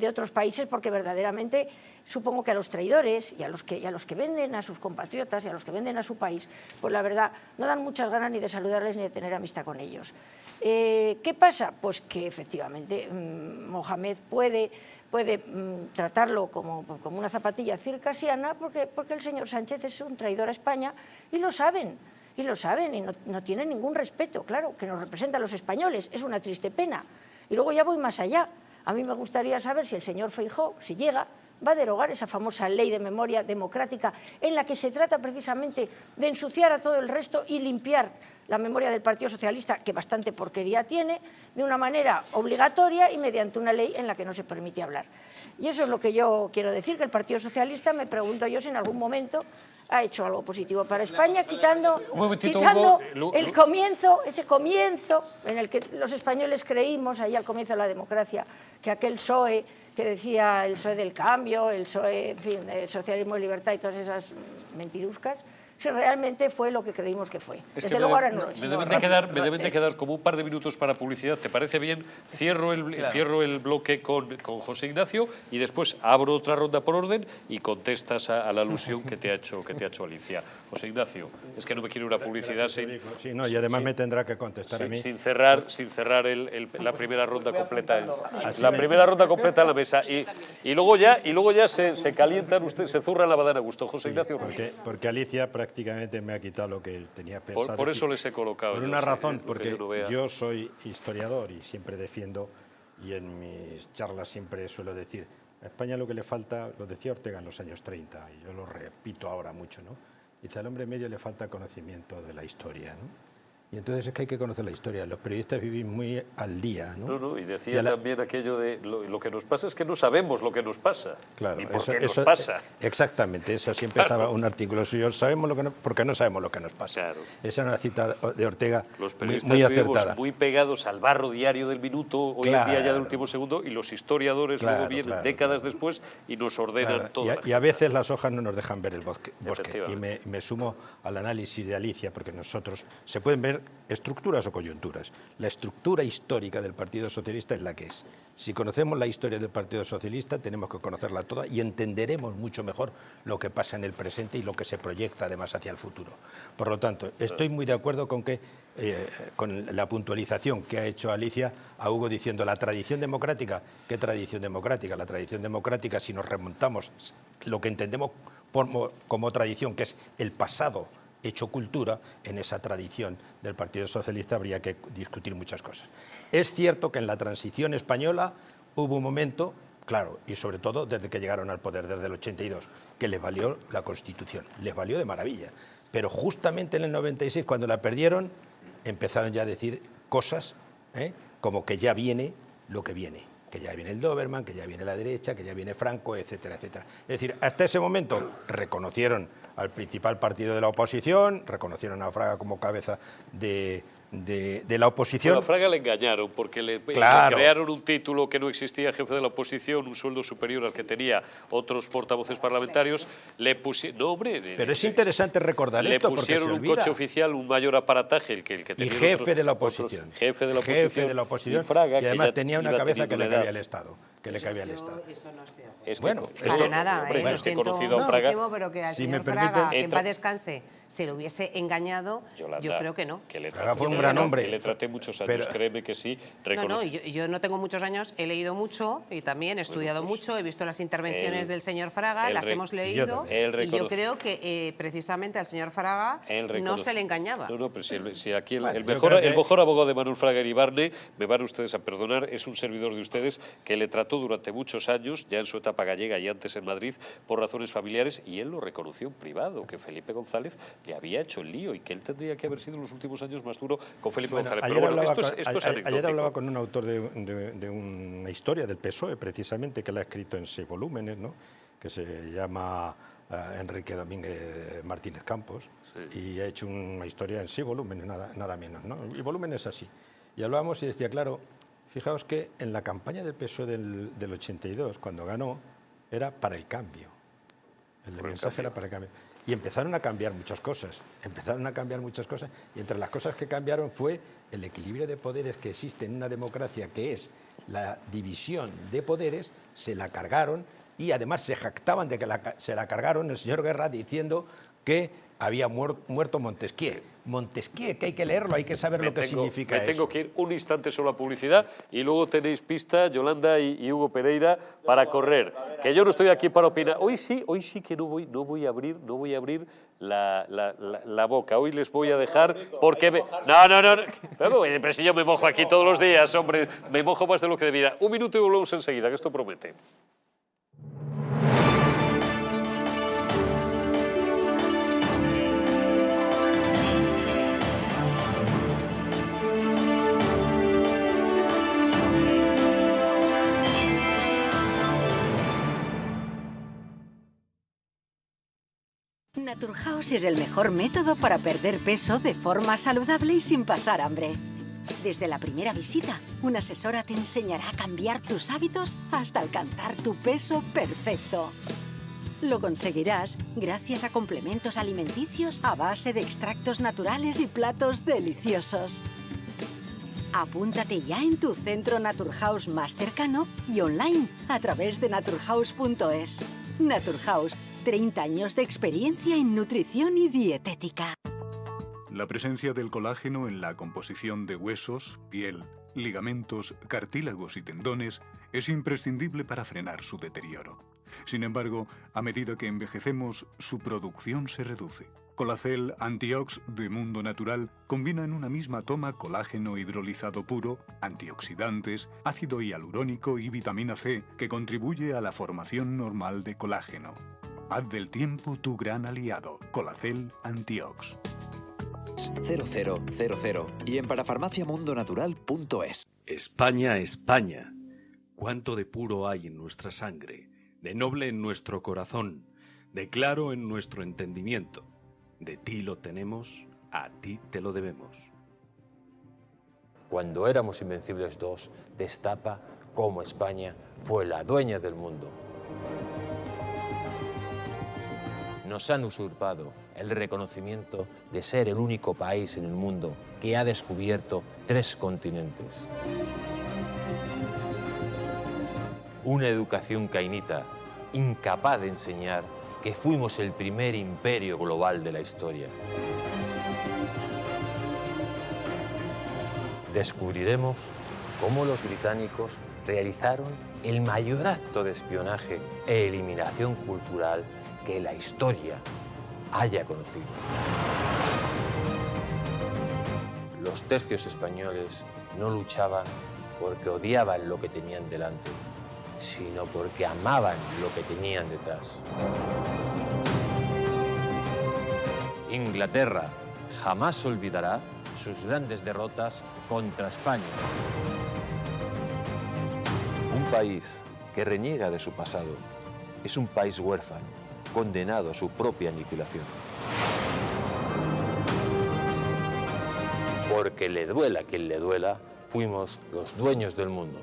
otros países, porque verdaderamente supongo que a los traidores y a los que venden a sus compatriotas y a los que venden a su país, pues la verdad no dan muchas ganas ni de saludarles ni de tener amistad con ellos. ¿Qué pasa? Pues que efectivamente Mohamed puede tratarlo como una zapatilla circasiana porque el señor Sánchez es un traidor a España y lo saben y no tienen ningún respeto, claro, que nos representa a los españoles, es una triste pena. Y luego ya voy más allá. A mí me gustaría saber si el señor Feijóo, si llega, va a derogar esa famosa ley de memoria democrática en la que se trata precisamente de ensuciar a todo el resto y limpiar la memoria del Partido Socialista, que bastante porquería tiene, de una manera obligatoria y mediante una ley en la que no se permite hablar. Y eso es lo que yo quiero decir, que el Partido Socialista, me pregunto yo si en algún momento ha hecho algo positivo para España, quitando el comienzo, ese comienzo en el que los españoles creímos, ahí al comienzo de la democracia, que aquel PSOE que decía el PSOE del cambio, el PSOE, en fin, el socialismo y libertad y todas esas mentiruscas, si realmente fue lo que creímos que fue. Es Desde luego ahora no es. Me deben de quedar como un par de minutos para publicidad. ¿Te parece bien? Cierro el bloque con José Ignacio y después abro otra ronda por orden y contestas a la alusión que te ha hecho Alicia. José Ignacio, es que no me quiero una publicidad sin... Sí, no, y además me tendrá que contestar a mí. Sin cerrar la primera ronda completa. La primera ronda completa en la mesa. Y luego ya se calientan ustedes, se zurran la badana a gusto. José Ignacio. Porque Alicia prácticamente me ha quitado lo que tenía pensado. Por eso les he colocado. Por una razón, porque yo soy historiador y siempre defiendo, y en mis charlas siempre suelo decir, a España lo que le falta, lo decía Ortega en los años 30, y yo lo repito ahora mucho, ¿no? Dice, al hombre medio le falta conocimiento de la historia, ¿no? Y entonces es que hay que conocer la historia. Los periodistas vivimos muy al día, ¿no? No, y decía también aquello de lo que nos pasa es que no sabemos lo que nos pasa. Claro, ni por qué nos pasa. Exactamente, eso sí empezaba un artículo suyo. Sabemos porque no sabemos lo que nos pasa. Claro. Esa es una cita de Ortega los periodistas muy acertada. Muy pegados al barro diario del minuto, hoy en día ya del último segundo, y los historiadores luego vienen décadas después y nos ordenan todo. Y a veces las hojas no nos dejan ver el bosque. Y me sumo al análisis de Alicia, porque nosotros se pueden ver estructuras o coyunturas. La estructura histórica del Partido Socialista es la que es. Si conocemos la historia del Partido Socialista, tenemos que conocerla toda y entenderemos mucho mejor lo que pasa en el presente y lo que se proyecta además hacia el futuro. Por lo tanto, estoy muy de acuerdo con con la puntualización que ha hecho Alicia a Hugo diciendo la tradición democrática. ¿Qué tradición democrática? La tradición democrática, si nos remontamos lo que entendemos como tradición, que es el pasado hecho cultura, en esa tradición del Partido Socialista habría que discutir muchas cosas. Es cierto que en la transición española hubo un momento, claro, y sobre todo desde que llegaron al poder, desde el 82, que les valió la Constitución, les valió de maravilla. Pero justamente en el 96, cuando la perdieron, empezaron ya a decir cosas como que ya viene lo que viene, que ya viene el Doberman, que ya viene la derecha, que ya viene Franco, etcétera, etcétera. Es decir, hasta ese momento reconocieron al principal partido de la oposición, reconocieron a Fraga como cabeza de la oposición. Bueno, a Fraga le engañaron porque le crearon un título que no existía, jefe de la oposición, un sueldo superior al que tenía otros portavoces parlamentarios. Le pusieron... No, hombre... Pero es interesante recordar esto porque se olvida. Le pusieron un coche oficial, un mayor aparataje, el que tenía... Y jefe de la oposición. Jefe de la oposición. Y Fraga, y además tenía una cabeza que le cabía al Estado. Eso no es cierto. Bueno, para nada, lo siento muchísimo, pero que al si señor Fraga, que en paz descanse, se lo hubiese engañado, Yolanda, yo creo que no. Fraga fue un gran hombre. Que le traté muchos años, créeme que sí. Yo no tengo muchos años, he leído mucho y también he estudiado mucho, he visto las intervenciones del señor Fraga, las hemos leído, y yo creo que precisamente al señor Fraga no se le engañaba. No, pero si aquí el mejor abogado de Manuel Fraga Iribarne, me van ustedes a perdonar, es un servidor de ustedes que le trató durante muchos años, ya en su etapa gallega y antes en Madrid, por razones familiares, y él lo reconoció en privado, que Felipe González le había hecho el lío y que él tendría que haber sido en los últimos años más duro con Felipe González. Pero bueno, esto es anecdótico. Ayer hablaba con un autor de una historia del PSOE, precisamente, que la ha escrito en 6 volúmenes, ¿no? Que se llama Enrique Domínguez Martínez Campos, y ha hecho una historia en 6 volúmenes, nada menos, ¿no? Y volúmenes así. Y hablábamos y decía, claro, fijaos que en la campaña del PSOE del 82, cuando ganó, era para el cambio. El mensaje era para el cambio. Y empezaron a cambiar muchas cosas. Y entre las cosas que cambiaron fue el equilibrio de poderes que existe en una democracia, que es la división de poderes, se la cargaron y además se jactaban de que se la cargaron el señor Guerra diciendo que había muerto Montesquieu. Montesquieu, que hay que leerlo, hay que saber lo que significa eso. Me tengo que ir un instante solo a publicidad y luego tenéis pista, Yolanda y Hugo Pereira, para correr. Que yo no estoy aquí para opinar. Hoy sí que no voy a abrir la boca. Hoy les voy a dejar porque... Pero si yo me mojo aquí todos los días, hombre, me mojo más de lo que debiera. Un minuto y volvemos enseguida, que esto promete. Naturhaus es el mejor método para perder peso de forma saludable y sin pasar hambre. Desde la primera visita, una asesora te enseñará a cambiar tus hábitos hasta alcanzar tu peso perfecto. Lo conseguirás gracias a complementos alimenticios a base de extractos naturales y platos deliciosos. Apúntate ya en tu centro Naturhaus más cercano y online a través de naturhaus.es. Naturhaus, 30 años de experiencia en nutrición y dietética. La presencia del colágeno en la composición de huesos, piel, ligamentos, cartílagos y tendones es imprescindible para frenar su deterioro. Sin embargo, a medida que envejecemos, su producción se reduce. Colacel Antiox de Mundo Natural combina en una misma toma colágeno hidrolizado puro, antioxidantes, ácido hialurónico y vitamina C, que contribuye a la formación normal de colágeno. Haz del tiempo tu gran aliado. Colacel Antiox. 0000 y en parafarmaciamundonatural.es. España, España, cuánto de puro hay en nuestra sangre, de noble en nuestro corazón, de claro en nuestro entendimiento. De ti lo tenemos, a ti te lo debemos. Cuando éramos Invencibles 2, destapa cómo España fue la dueña del mundo. Nos han usurpado el reconocimiento de ser el único país en el mundo que ha descubierto 3 continentes. Una educación cainita, incapaz de enseñar que fuimos el primer imperio global de la historia. Descubriremos cómo los británicos realizaron el mayor acto de espionaje e eliminación cultural que la historia haya conocido. Los tercios españoles no luchaban porque odiaban lo que tenían delante, sino porque amaban lo que tenían detrás. Inglaterra jamás olvidará sus grandes derrotas contra España. Un país que reniega de su pasado es un país huérfano, condenado a su propia aniquilación. Porque le duela a quien le duela, fuimos los dueños del mundo.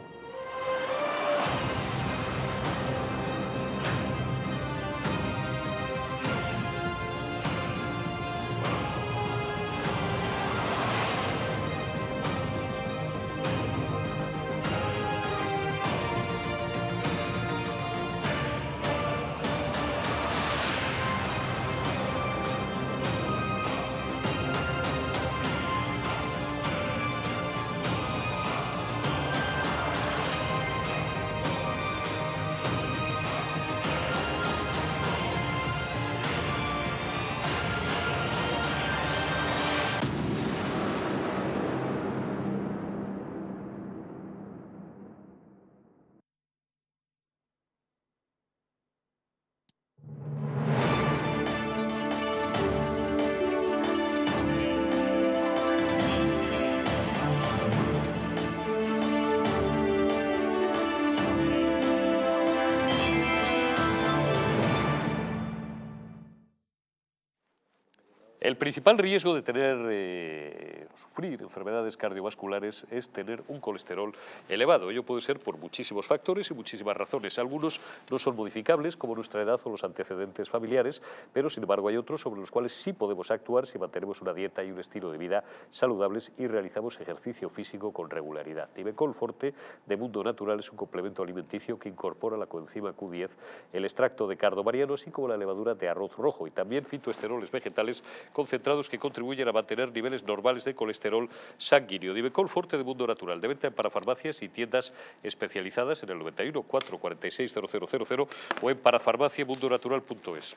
El principal riesgo de sufrir enfermedades cardiovasculares es tener un colesterol elevado. Ello puede ser por muchísimos factores y muchísimas razones. Algunos no son modificables, como nuestra edad o los antecedentes familiares, pero sin embargo hay otros sobre los cuales sí podemos actuar si mantenemos una dieta y un estilo de vida saludables y realizamos ejercicio físico con regularidad. Nivecol Forte de Mundo Natural es un complemento alimenticio que incorpora la coenzima Q10, el extracto de cardo mariano, así como la levadura de arroz rojo y también fitoesteroles vegetales concentrados que contribuyen a mantener niveles normales de colesterol sanguíneo. Nivecol Forte de Mundo Natural, de venta en parafarmacias y tiendas especializadas en el 91 446 0000 o en parafarmaciamundonatural.es.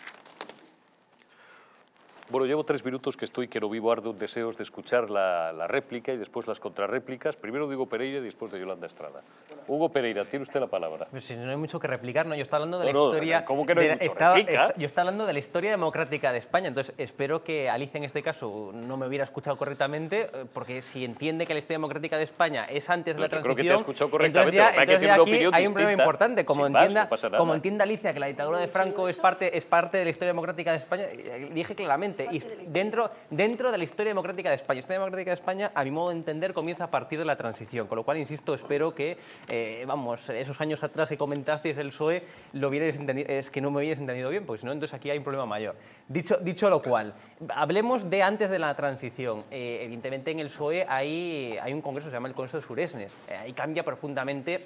Bueno, llevo 3 minutos que estoy que no vivo arde un deseos de escuchar la réplica y después las contrarréplicas. Primero de Hugo Pereira y después de Yolanda Estrada. Hugo Pereira, tiene usted la palabra. Pues si no hay mucho que replicar, ¿no? Yo estaba hablando de la No, historia... ¿cómo que no hay mucho? Replica. Yo estaba hablando de la historia democrática de España, entonces espero que Alicia en este caso no me hubiera escuchado correctamente, porque si entiende que la historia democrática de España es antes de la transición... Yo creo que te ha escuchado correctamente, entonces que tiene una aquí opinión hay un problema distinta. importante. Como, Sin más, no pasa nada. como entienda Alicia que la dictadura de Franco es parte de la historia democrática de España, dije claramente, y dentro de la historia democrática de España. La historia democrática de España, a mi modo de entender, comienza a partir de la transición, con lo cual, insisto, espero que, esos años atrás que comentasteis el PSOE, lo hubierais entendido, es que no me hubierais entendido bien, porque si no, entonces aquí hay un problema mayor. Dicho lo cual, hablemos de antes de la transición. Evidentemente, en el PSOE hay un congreso, se llama el Congreso de Suresnes. Ahí cambia profundamente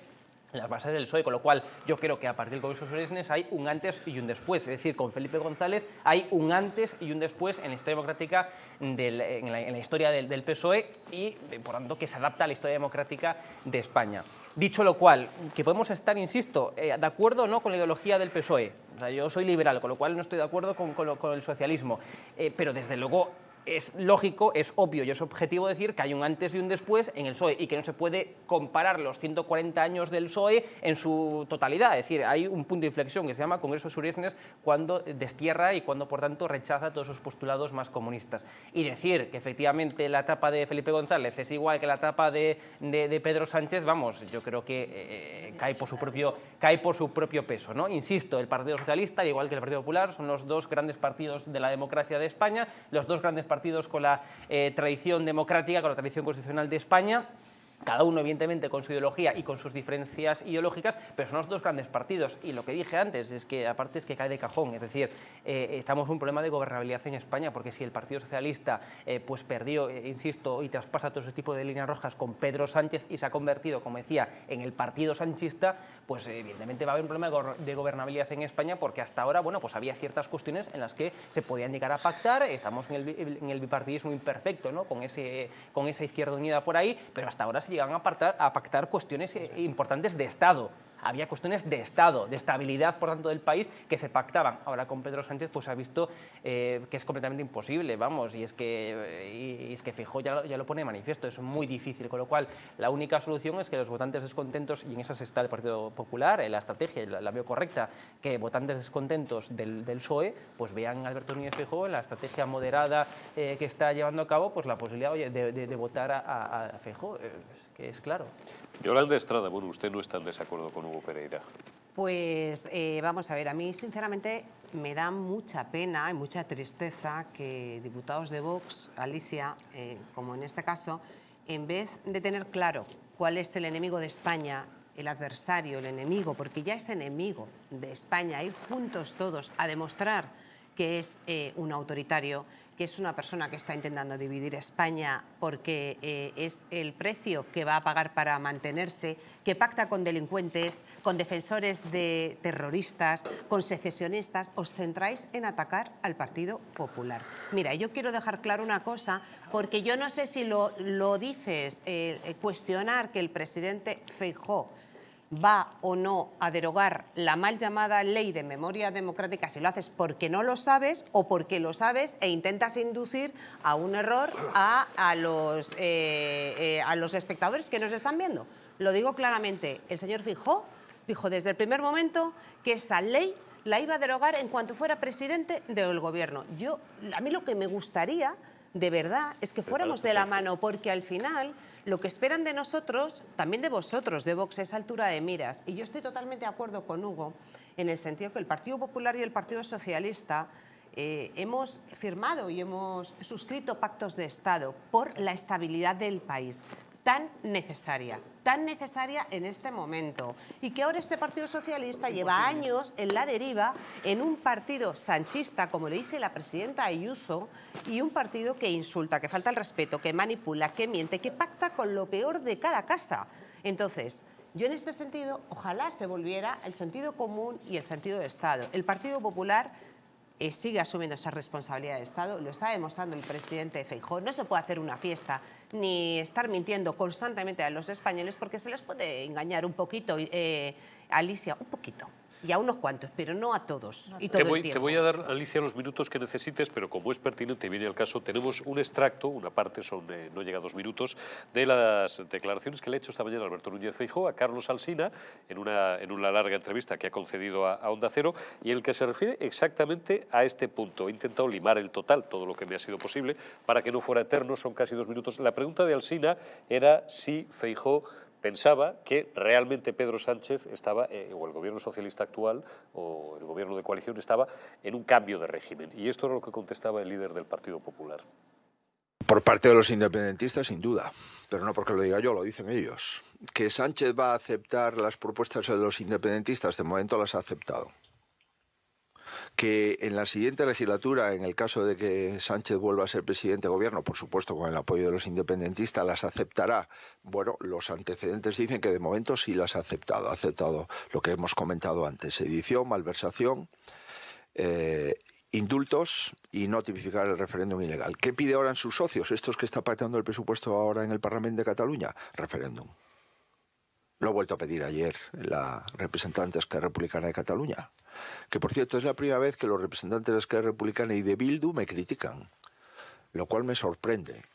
las bases del PSOE, con lo cual yo creo que a partir del Congreso de Suresnes hay un antes y un después, es decir, con Felipe González hay un antes y un después en la historia democrática, en la historia del PSOE y, por tanto, que se adapta a la historia democrática de España. Dicho lo cual, que podemos estar, insisto, de acuerdo o no con la ideología del PSOE. O sea, yo soy liberal, con lo cual no estoy de acuerdo con el socialismo, pero desde luego es lógico, es obvio y es objetivo decir que hay un antes y un después en el PSOE y que no se puede comparar los 140 años del PSOE en su totalidad. Es decir, hay un punto de inflexión que se llama Congreso de Suresnes cuando destierra y cuando, por tanto, rechaza todos esos postulados más comunistas. Y decir que efectivamente la etapa de Felipe González es igual que la etapa de Pedro Sánchez, vamos, yo creo que cae por su propio peso, ¿no? Insisto, el Partido Socialista, al igual que el Partido Popular, son los dos grandes partidos de la democracia de España, los dos grandes partidos con la tradición democrática, con la tradición constitucional de España, cada uno evidentemente con su ideología y con sus diferencias ideológicas, pero son los dos grandes partidos. Y lo que dije antes es que, aparte, es que cae de cajón, es decir, estamos en un problema de gobernabilidad en España, porque si el Partido Socialista pues perdió, insisto, y traspasa todo ese tipo de líneas rojas con Pedro Sánchez y se ha convertido, como decía, en el partido sanchista, pues evidentemente va a haber un problema de gobernabilidad en España, porque hasta ahora, bueno, pues había ciertas cuestiones en las que se podían llegar a pactar, estamos en el bipartidismo imperfecto, ¿no? Con esa Izquierda Unida por ahí, pero hasta ahora se llegan a pactar cuestiones importantes de Estado. Había cuestiones de Estado, de estabilidad, por tanto, del país, que se pactaban. Ahora con Pedro Sánchez pues ha visto que es completamente imposible, vamos, y es que Feijóo ya lo pone de manifiesto, es muy difícil, con lo cual la única solución es que los votantes descontentos, y en esas está el Partido Popular, la estrategia, la veo correcta, que votantes descontentos del PSOE pues vean a Alberto Núñez Feijóo en la estrategia moderada que está llevando a cabo, pues la posibilidad, oye, de votar a Feijóo, que es claro. Yolanda Estrada, bueno, usted no está en desacuerdo con Hugo Pereira. Pues vamos a ver, a mí sinceramente me da mucha pena y mucha tristeza que diputados de Vox, Alicia, como en este caso, en vez de tener claro cuál es el enemigo de España, el adversario, el enemigo, porque ya es enemigo de España, ir juntos todos a demostrar que es un autoritario, que es una persona que está intentando dividir España porque es el precio que va a pagar para mantenerse, que pacta con delincuentes, con defensores de terroristas, con secesionistas, os centráis en atacar al Partido Popular. Mira, yo quiero dejar claro una cosa, porque yo no sé si lo dices, cuestionar que el presidente Feijóo va o no a derogar la mal llamada Ley de Memoria Democrática, si lo haces porque no lo sabes o porque lo sabes e intentas inducir a un error a los espectadores que nos están viendo. Lo digo claramente, el señor Feijóo dijo desde el primer momento que esa ley la iba a derogar en cuanto fuera presidente del gobierno. A mí lo que me gustaría, de verdad, es que fuéramos de la mano, porque al final lo que esperan de nosotros, también de vosotros, de Vox, es altura de miras. Y yo estoy totalmente de acuerdo con Hugo en el sentido que el Partido Popular y el Partido Socialista hemos firmado y hemos suscrito pactos de Estado por la estabilidad del país, tan necesaria en este momento, y que ahora este Partido Socialista lleva años en la deriva, en un partido sanchista, como le dice la presidenta Ayuso, y un partido que insulta, que falta el respeto, que manipula, que miente, que pacta con lo peor de cada casa. Entonces, yo en este sentido, ojalá se volviera el sentido común y el sentido de Estado. El Partido Popular sigue asumiendo esa responsabilidad de Estado, lo está demostrando el presidente Feijóo. No se puede hacer una fiesta ni estar mintiendo constantemente a los españoles, porque se les puede engañar un poquito, Alicia, un poquito. y a unos cuantos, pero no a todos y todo el tiempo. Te voy a dar, Alicia, los minutos que necesites, pero como es pertinente y viene al caso, tenemos un extracto, una parte, no llega a 2 minutos, de las declaraciones que le ha hecho esta mañana Alberto Núñez Feijóo a Carlos Alsina en una larga entrevista que ha concedido a Onda Cero, y en el que se refiere exactamente a este punto. He intentado limar el total, todo lo que me ha sido posible, para que no fuera eterno, son casi 2 minutos. La pregunta de Alsina era si Feijóo pensaba que realmente Pedro Sánchez estaba, o el gobierno socialista actual, o el gobierno de coalición estaba en un cambio de régimen. Y esto era lo que contestaba el líder del Partido Popular. Por parte de los independentistas, sin duda, pero no porque lo diga yo, lo dicen ellos. Que Sánchez va a aceptar las propuestas de los independentistas, de momento las ha aceptado. Que en la siguiente legislatura, en el caso de que Sánchez vuelva a ser presidente de gobierno, por supuesto con el apoyo de los independentistas, las aceptará. Bueno, los antecedentes dicen que de momento sí las ha aceptado lo que hemos comentado antes: sedición, malversación, indultos y no tipificar el referéndum ilegal. ¿Qué pide ahora en sus socios, estos que está pactando el presupuesto ahora en el Parlamento de Cataluña? Referéndum. Lo ha vuelto a pedir ayer la representante de Esquerra Republicana de Cataluña, que por cierto es la primera vez que los representantes de Esquerra Republicana y de Bildu me critican, lo cual me sorprende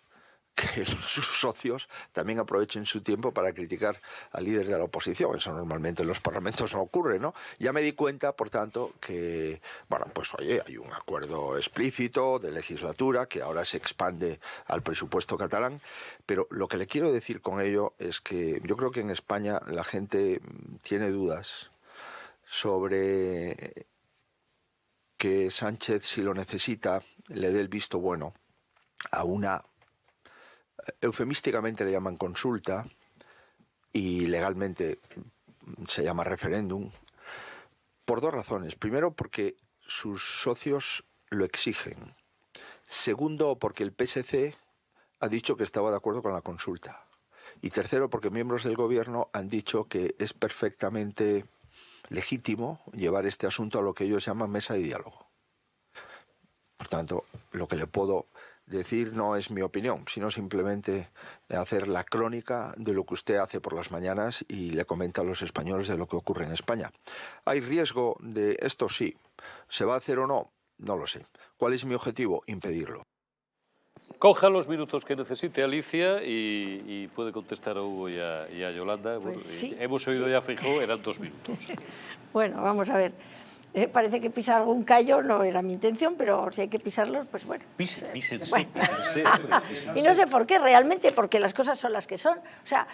que sus socios también aprovechen su tiempo para criticar al líder de la oposición. Eso normalmente en los parlamentos no ocurre, ¿no? Ya me di cuenta, por tanto, que, bueno, pues oye, hay un acuerdo explícito de legislatura que ahora se expande al presupuesto catalán, pero lo que le quiero decir con ello es que yo creo que en España la gente tiene dudas sobre que Sánchez, si lo necesita, le dé el visto bueno a una, eufemísticamente le llaman consulta y legalmente se llama referéndum, por 2 razones. Primero, porque sus socios lo exigen. Segundo, porque el PSC ha dicho que estaba de acuerdo con la consulta. Y tercero, porque miembros del gobierno han dicho que es perfectamente legítimo llevar este asunto a lo que ellos llaman mesa de diálogo. Por tanto, lo que le puedo decir no es mi opinión, sino simplemente hacer la crónica de lo que usted hace por las mañanas y le comenta a los españoles de lo que ocurre en España. ¿Hay riesgo de esto? Sí. ¿Se va a hacer o no? No lo sé. ¿Cuál es mi objetivo? Impedirlo. Coja los minutos que necesite, Alicia, y puede contestar a Hugo y a Yolanda. Pues bueno, sí, hemos oído ya a Feijóo, eran 2 minutos. Bueno, vamos a ver. Parece que pisar algún callo no era mi intención, pero si hay que pisarlos, pues bueno. Písense. Y no sé por qué, realmente, porque las cosas son las que son. O sea,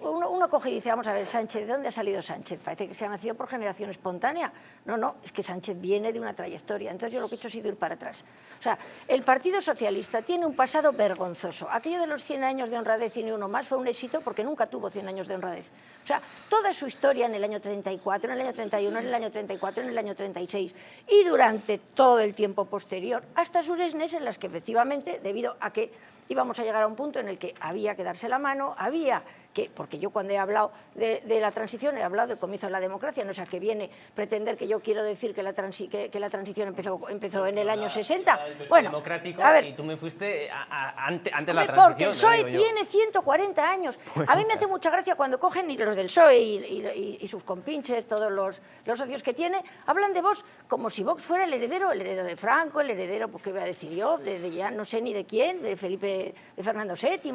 uno coge y dice, vamos a ver, Sánchez, ¿de dónde ha salido Sánchez? Parece que se ha nacido por generación espontánea. No, es que Sánchez viene de una trayectoria. Entonces yo lo que he hecho ha sido ir para atrás. O sea, el Partido Socialista tiene un pasado vergonzoso. Aquello de los 100 años de honradez y ni uno más fue un éxito porque nunca tuvo 100 años de honradez. O sea, toda su historia en el año 34, en el año 31, en el año 34, en el año 36 y durante todo el tiempo posterior, hasta sus esnes en las que efectivamente, debido a que íbamos a llegar a un punto en el que había que darse la mano, había que, porque yo cuando he hablado de la transición he hablado del comienzo de la democracia, no sé a qué viene pretender que yo quiero decir que la transición empezó en el año 60. Bueno, democrático, a ver, y tú me fuiste antes de porque la transición. el PSOE tiene 140 años. A mí me hace mucha gracia cuando cogen y los del PSOE y sus compinches, todos los socios que tiene, hablan de Vox como si Vox fuera el heredero de Franco, el heredero, pues qué voy a decir yo, de ya no sé ni de quién, de Fernando VII.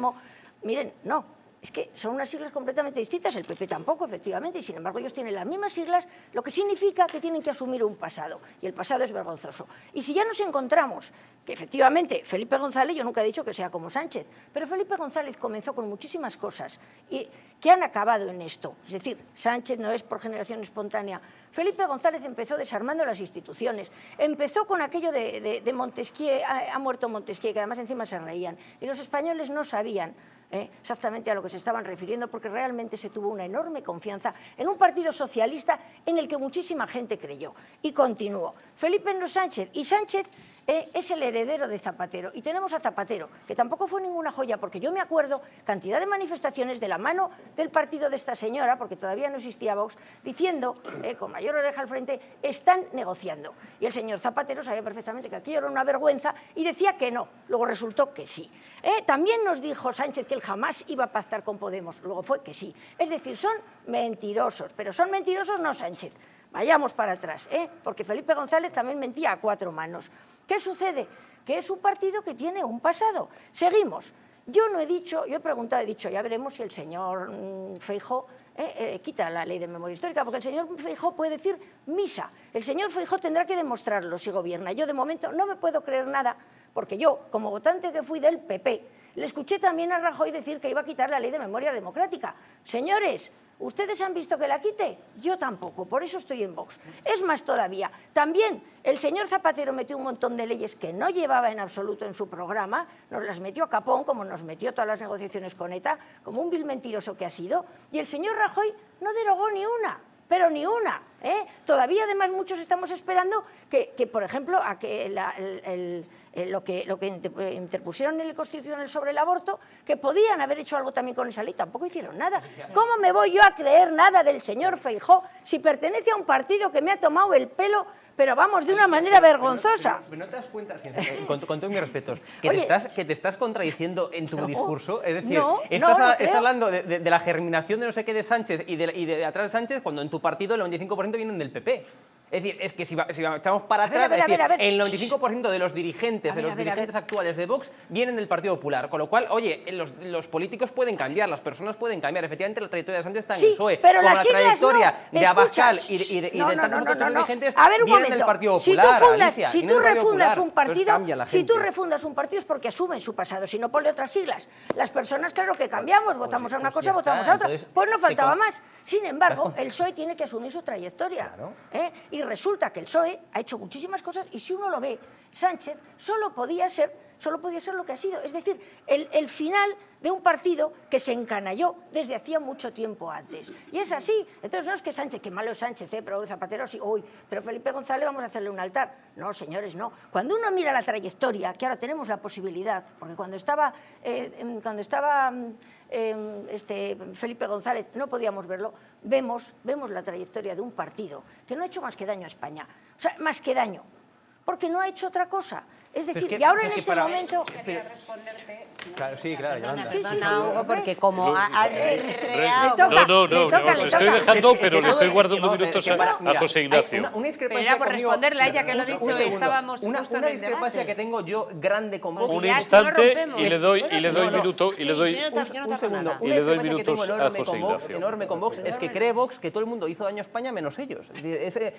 Miren, no. Es que son unas siglas completamente distintas, el PP tampoco, efectivamente, y sin embargo ellos tienen las mismas siglas, lo que significa que tienen que asumir un pasado, y el pasado es vergonzoso. Y si ya nos encontramos que efectivamente Felipe González, yo nunca he dicho que sea como Sánchez, pero Felipe González comenzó con muchísimas cosas y que han acabado en esto. Es decir, Sánchez no es por generación espontánea. Felipe González empezó desarmando las instituciones, empezó con aquello de Montesquieu, ha muerto Montesquieu, que además encima se reían, y los españoles no sabían exactamente a lo que se estaban refiriendo, porque realmente se tuvo una enorme confianza en un partido socialista en el que muchísima gente creyó. Y continuó. Felipe no Sánchez, y Sánchez es el heredero de Zapatero. Y tenemos a Zapatero, que tampoco fue ninguna joya, porque yo me acuerdo cantidad de manifestaciones de la mano del partido de esta señora, porque todavía no existía Vox, diciendo, con mayor oreja al frente, están negociando. Y el señor Zapatero sabía perfectamente que aquello era una vergüenza y decía que no. Luego resultó que sí. También nos dijo Sánchez que él jamás iba a pactar con Podemos. Luego fue que sí. Es decir, son mentirosos, pero son mentirosos no Sánchez. vayamos para atrás, porque Felipe González también mentía a 4 manos. ¿Qué sucede? Que es un partido que tiene un pasado. Seguimos. Yo no he dicho, yo he preguntado, he dicho, ya veremos si el señor Feijóo quita la ley de memoria histórica, porque el señor Feijóo puede decir misa. El señor Feijóo tendrá que demostrarlo si gobierna. Yo de momento no me puedo creer nada, porque yo, como votante que fui del PP, le escuché también a Rajoy decir que iba a quitar la ley de memoria democrática. Señores, ¿ustedes han visto que la quite? Yo tampoco, por eso estoy en Vox. Es más todavía, también el señor Zapatero metió un montón de leyes que no llevaba en absoluto en su programa, nos las metió a capón, como nos metió todas las negociaciones con ETA, como un vil mentiroso que ha sido, y el señor Rajoy no derogó ni una, pero ni una. Todavía, además, muchos estamos esperando que por ejemplo, a que lo que interpusieron en el Constitucional sobre el aborto, que podían haber hecho algo también con esa ley, tampoco hicieron nada. ¿Cómo me voy yo a creer nada del señor Feijóo si pertenece a un partido que me ha tomado el pelo, pero vamos, de una manera vergonzosa? Pero no te das cuenta, con todos mis respetos, que te estás contradiciendo en tu discurso. Es decir, estás hablando de la germinación de no sé qué de Sánchez y de atrás de Sánchez, cuando en tu partido el 95% vienen del PP. Es decir, es que si echamos para atrás, el 95% de los dirigentes, actuales de Vox vienen del Partido Popular. Con lo cual, oye, los políticos pueden cambiar, las personas pueden cambiar. Efectivamente, la trayectoria de Sánchez está en el PSOE. Pero la trayectoria de Abascal y de tantos otros dirigentes vienen del Partido Popular. Si tú refundas un partido, es porque asumen su pasado. Si no, ponle otras siglas. Las personas, claro que cambiamos, votamos a una cosa, votamos a otra. Pues no faltaba más. Sin embargo, el PSOE tiene que asumir su trayectoria. Y resulta que el PSOE ha hecho muchísimas cosas y si uno lo ve, Sánchez solo podía ser lo que ha sido. Es decir, el final de un partido que se encanalló desde hacía mucho tiempo antes. Y es así. Entonces no es que Sánchez, que malo es Sánchez, pero Zapatero sí, pero Felipe González vamos a hacerle un altar. No, señores, no. Cuando uno mira la trayectoria, que ahora tenemos la posibilidad, porque cuando estaba Felipe González no podíamos verlo, vemos la trayectoria de un partido que no ha hecho más que daño a España. O sea, más que daño. Porque no ha hecho otra cosa. Es decir, y ahora en este momento... Perdona, Hugo, porque como os estoy dejando, pero le estoy guardando minutos a José Ignacio. Pero era por responderle a ella, que lo he dicho, estábamos justo en el discrepancia que tengo yo grande con Vox. Un instante y le doy minuto y le doy un segundo. Una discrepancia que tengo enorme con Vox es que cree Vox que todo el mundo hizo daño a España menos ellos.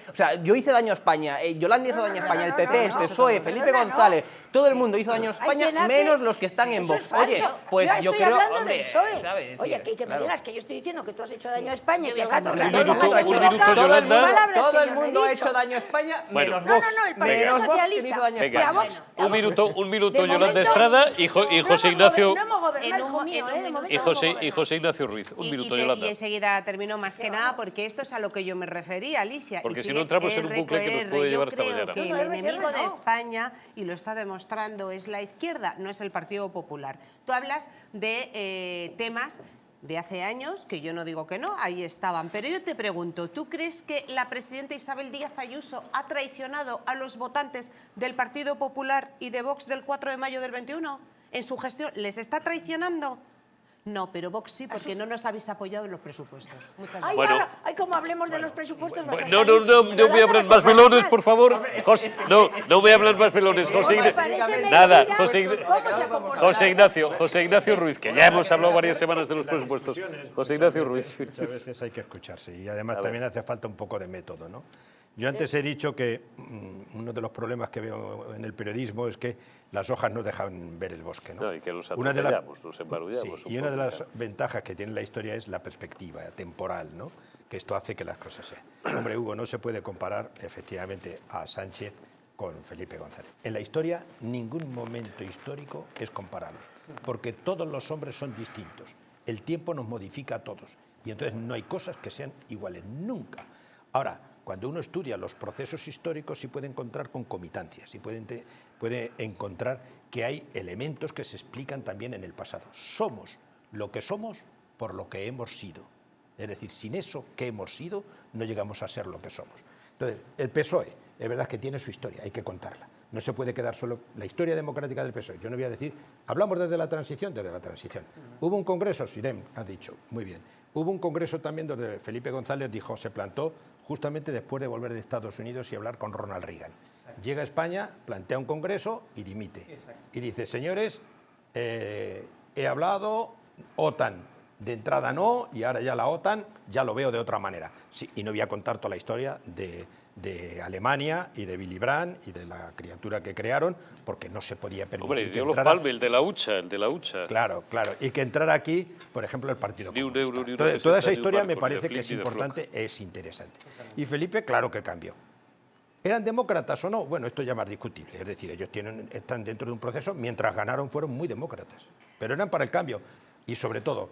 O sea, yo hice daño a España, Yolanda hizo daño a España, el PP, el PSOE, Felipe González, todo el mundo hizo daño a España, menos los que están en Vox. Oye, pues yo creo... hablando del PSOE. Oye, que me digas que yo estoy diciendo que tú has hecho daño a España y que el gato un minuto, Yolanda. Todo el mundo ha hecho daño a España, menos Vox. No, el Partido Socialista. Venga, un minuto, Yolanda Estrada y José Ignacio... Y José Ignacio Ruiz. Un minuto, Yolanda. Y enseguida termino, más que nada, porque esto es a lo que yo me refería, Alicia. Porque si no entramos en un bucle que nos puede llevar hasta mañana. El enemigo de España, y lo está demostrando, es la izquierda, no es el Partido Popular. Tú hablas de temas de hace años, que yo no digo que no, ahí estaban. Pero yo te pregunto, ¿tú crees que la presidenta Isabel Díaz Ayuso ha traicionado a los votantes del Partido Popular y de Vox del 4 de mayo del 21? ¿En su gestión les está traicionando? No, pero Vox sí, porque no nos habéis apoyado en los presupuestos. Muchas gracias. Como hablemos de los presupuestos... No me hablan más melones, por favor. No me hablan más melones, José Ignacio. Nada, José Ignacio Ruiz, que ya hemos hablado varias semanas de los presupuestos. José Ignacio Ruiz. Muchas veces hay que escucharse y además también hace falta un poco de método, ¿no? Yo antes he dicho que uno de los problemas que veo en el periodismo es que las hojas no dejan ver el bosque, ¿no? Y que nos atropellamos, nos embarullamos. Y una de las ventajas que tiene la historia es la perspectiva temporal, ¿no? Que esto hace que las cosas sean. Hombre, Hugo, no se puede comparar efectivamente a Sánchez con Felipe González. En la historia, ningún momento histórico es comparable, porque todos los hombres son distintos. El tiempo nos modifica a todos y entonces no hay cosas que sean iguales, nunca. Ahora, cuando uno estudia los procesos históricos sí puede encontrar concomitancias y puede encontrar que hay elementos que se explican también en el pasado. Somos lo que somos por lo que hemos sido. Es decir, sin eso que hemos sido no llegamos a ser lo que somos. Entonces, el PSOE, es verdad que tiene su historia, hay que contarla. No se puede quedar solo la historia democrática del PSOE. Yo no voy a decir, hablamos desde la transición. Hubo un congreso, Sirem ha dicho, muy bien. Hubo un congreso también donde Felipe González dijo, se plantó justamente después de volver de Estados Unidos y hablar con Ronald Reagan. Llega a España, plantea un congreso y dimite. Y dice, señores, he hablado, OTAN de entrada no, y ahora ya la OTAN ya lo veo de otra manera. Sí, y no voy a contar toda la historia de Alemania y de Willy Brandt y de la criatura que crearon, porque no se podía permitir. Hombre, dio los Palme, el de la hucha. Claro, y que entrara aquí, por ejemplo, el Partido Comunista. Toda esa historia me parece que es importante, es interesante. Y Felipe, claro que cambió. ¿Eran demócratas o no? Bueno, esto ya más discutible. Es decir, ellos están dentro de un proceso, mientras ganaron fueron muy demócratas. Pero eran para el cambio. Y sobre todo,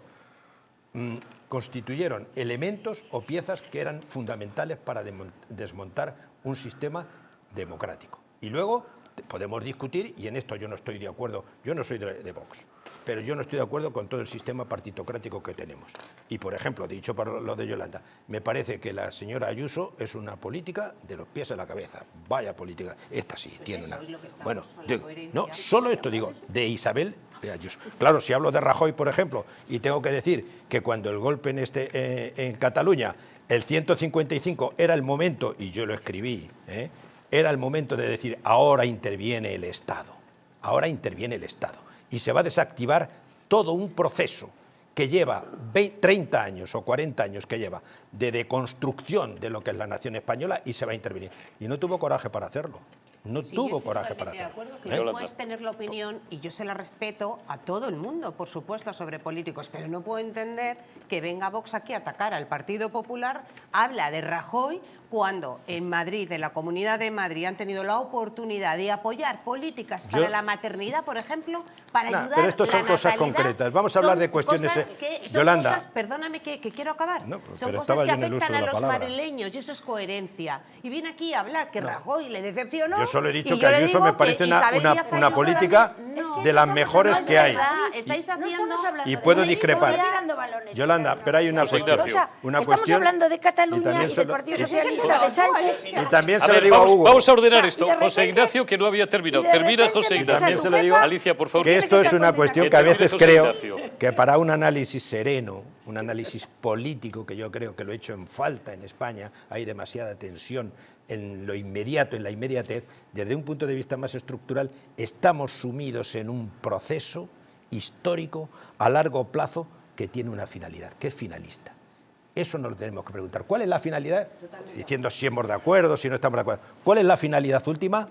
constituyeron elementos o piezas que eran fundamentales para desmontar un sistema democrático. Y luego podemos discutir, y en esto yo no estoy de acuerdo, yo no soy de Vox, pero yo no estoy de acuerdo con todo el sistema partitocrático que tenemos. Y, por ejemplo, dicho por lo de Yolanda, me parece que la señora Ayuso es una política de los pies a la cabeza. Vaya política. Esta sí, tiene una... Bueno, no, solo esto digo, de Isabel Ayuso. Claro, si hablo de Rajoy, por ejemplo, y tengo que decir que cuando el golpe en Cataluña, el 155 era el momento, y yo lo escribí, era el momento de decir, ahora interviene el Estado. Ahora interviene el Estado. Y se va a desactivar todo un proceso que lleva 30 años o 40 años que lleva de deconstrucción de lo que es la nación española, y se va a intervenir. Y no tuvo coraje para hacerlo. No tuvo coraje para hacerlo. Tú puedes tener la opinión, y yo se la respeto a todo el mundo, por supuesto, sobre políticos, pero no puedo entender que venga Vox aquí a atacar al Partido Popular, habla de Rajoy, cuando en Madrid, en la Comunidad de Madrid, han tenido la oportunidad de apoyar políticas para la maternidad, por ejemplo, para ayudar a la natalidad. Pero esto son cosas concretas. Vamos a hablar de cuestiones... Yolanda. Perdóname que quiero acabar. No, son cosas que afectan a los madrileños, y eso es coherencia. Y viene aquí a hablar que Rajoy le decepcionó. Yo solo he dicho que Ayuso me parece una política de las mejores que hay. Estáis haciendo... Y puedo discrepar. Yolanda, pero hay una cuestión. Estamos hablando de Cataluña y del Partido Socialista. Y también se lo digo a Hugo. Vamos a ordenar esto. José Ignacio, que no había terminado. Termina José Ignacio. También se lo digo, Alicia, por favor. Que esto es una cuestión que a veces creo que para un análisis sereno, un análisis político, que yo creo que lo he hecho en falta en España, hay demasiada tensión en lo inmediato, en la inmediatez. Desde un punto de vista más estructural, estamos sumidos en un proceso histórico a largo plazo que tiene una finalidad, que es finalista. Eso nos lo tenemos que preguntar. ¿Cuál es la finalidad? Diciendo si estamos de acuerdo, si no estamos de acuerdo. ¿Cuál es la finalidad última?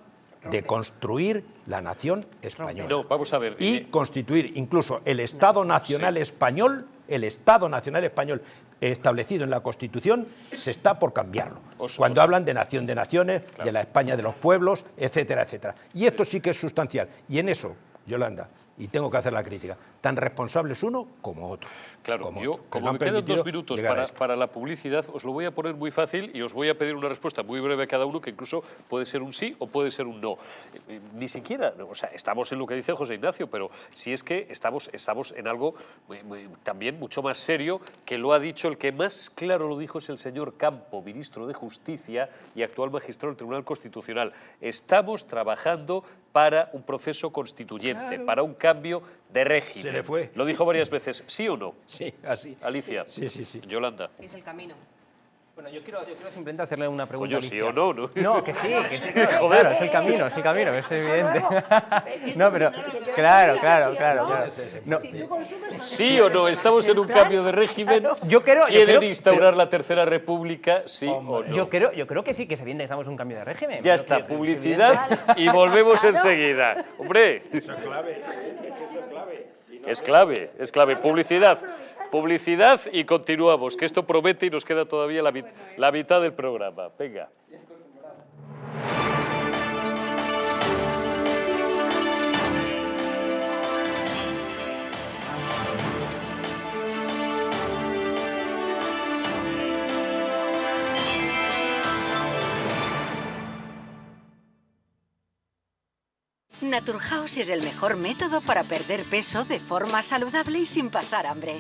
De construir la nación española. No, vamos a ver. Y constituir incluso el Estado Nacional Español, el Estado Nacional Español establecido en la Constitución, se está por cambiarlo. Cuando hablan de nación de naciones, de la España de los pueblos, etcétera, etcétera. Y esto sí que es sustancial. Y en eso, Yolanda, y tengo que hacer la crítica, tan responsables uno como otro. Claro, como me quedan 2 minutos para la publicidad, os lo voy a poner muy fácil y os voy a pedir una respuesta muy breve a cada uno, que incluso puede ser un sí o puede ser un no. Ni siquiera, o sea, estamos en lo que dice José Ignacio, pero si es que estamos en algo también mucho más serio, que lo ha dicho, el que más claro lo dijo es el señor Campo, ministro de Justicia y actual magistrado del Tribunal Constitucional. Estamos trabajando para un proceso constituyente, para un cambio de régimen. Se le fue. Lo dijo varias veces, ¿sí o no? Sí, así. Alicia. Sí. Yolanda. Es el camino. Bueno, yo quiero simplemente hacerle una pregunta. Coño, sí o no, ¿no? No, que sí, claro, es el camino, es evidente. No, pero claro. No. ¿Sí o no? ¿Estamos en un cambio de régimen? ¿Quieren instaurar la Tercera República? ¿Sí o no? Yo creo que sí, que es evidente que estamos en un cambio de régimen. Ya está, publicidad y volvemos enseguida. Hombre. Eso es clave. Es clave. Publicidad y continuamos, que esto promete y nos queda todavía la mitad del programa. Venga. Naturhaus es el mejor método para perder peso de forma saludable y sin pasar hambre.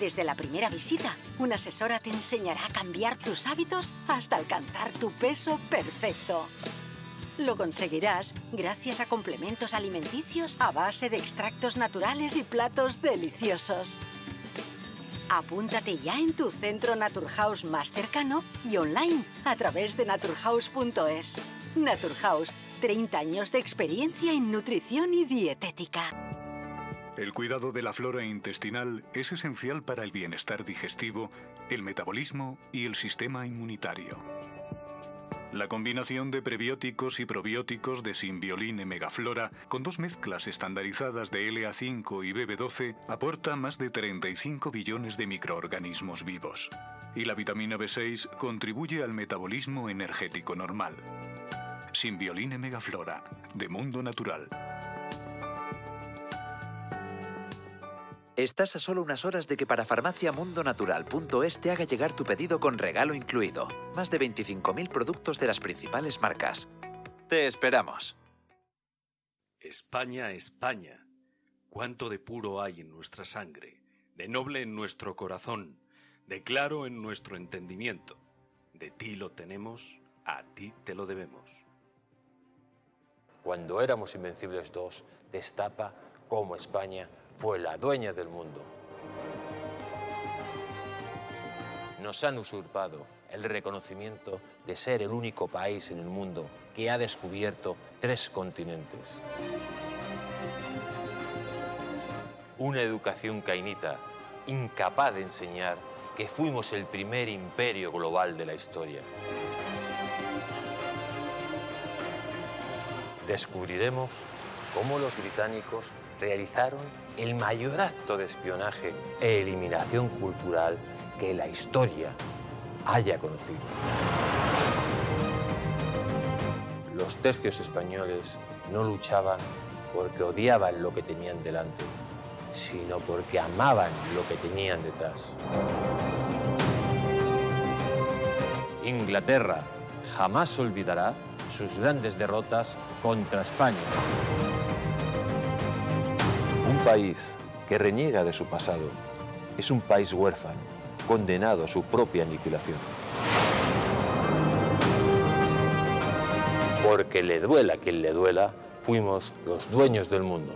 Desde la primera visita, una asesora te enseñará a cambiar tus hábitos hasta alcanzar tu peso perfecto. Lo conseguirás gracias a complementos alimenticios a base de extractos naturales y platos deliciosos. Apúntate ya en tu centro Naturhaus más cercano y online a través de naturhaus.es. Naturhaus, 30 años de experiencia en nutrición y dietética. El cuidado de la flora intestinal es esencial para el bienestar digestivo, el metabolismo y el sistema inmunitario. La combinación de prebióticos y probióticos de Symbioline Megaflora con 2 mezclas estandarizadas de LA5 y BB12 aporta más de 35 billones de microorganismos vivos. Y la vitamina B6 contribuye al metabolismo energético normal. Symbioline Megaflora, de Mundo Natural. Estás a solo unas horas de que parafarmaciamundonatural.es te haga llegar tu pedido con regalo incluido. Más de 25.000 productos de las principales marcas. Te esperamos. España, España, cuánto de puro hay en nuestra sangre, de noble en nuestro corazón, de claro en nuestro entendimiento. De ti lo tenemos, a ti te lo debemos. Cuando éramos Invencibles 2, destapa cómo España fue la dueña del mundo. Nos han usurpado el reconocimiento de ser el único país en el mundo que ha descubierto 3 continentes. Una educación cainita, incapaz de enseñar que fuimos el primer imperio global de la historia. Descubriremos cómo los británicos realizaron el mayor acto de espionaje e eliminación cultural que la historia haya conocido. Los tercios españoles no luchaban porque odiaban lo que tenían delante, sino porque amaban lo que tenían detrás. Inglaterra jamás olvidará sus grandes derrotas contra España. Un país que reniega de su pasado es un país huérfano, condenado a su propia aniquilación. Porque le duela a quien le duela, fuimos los dueños del mundo.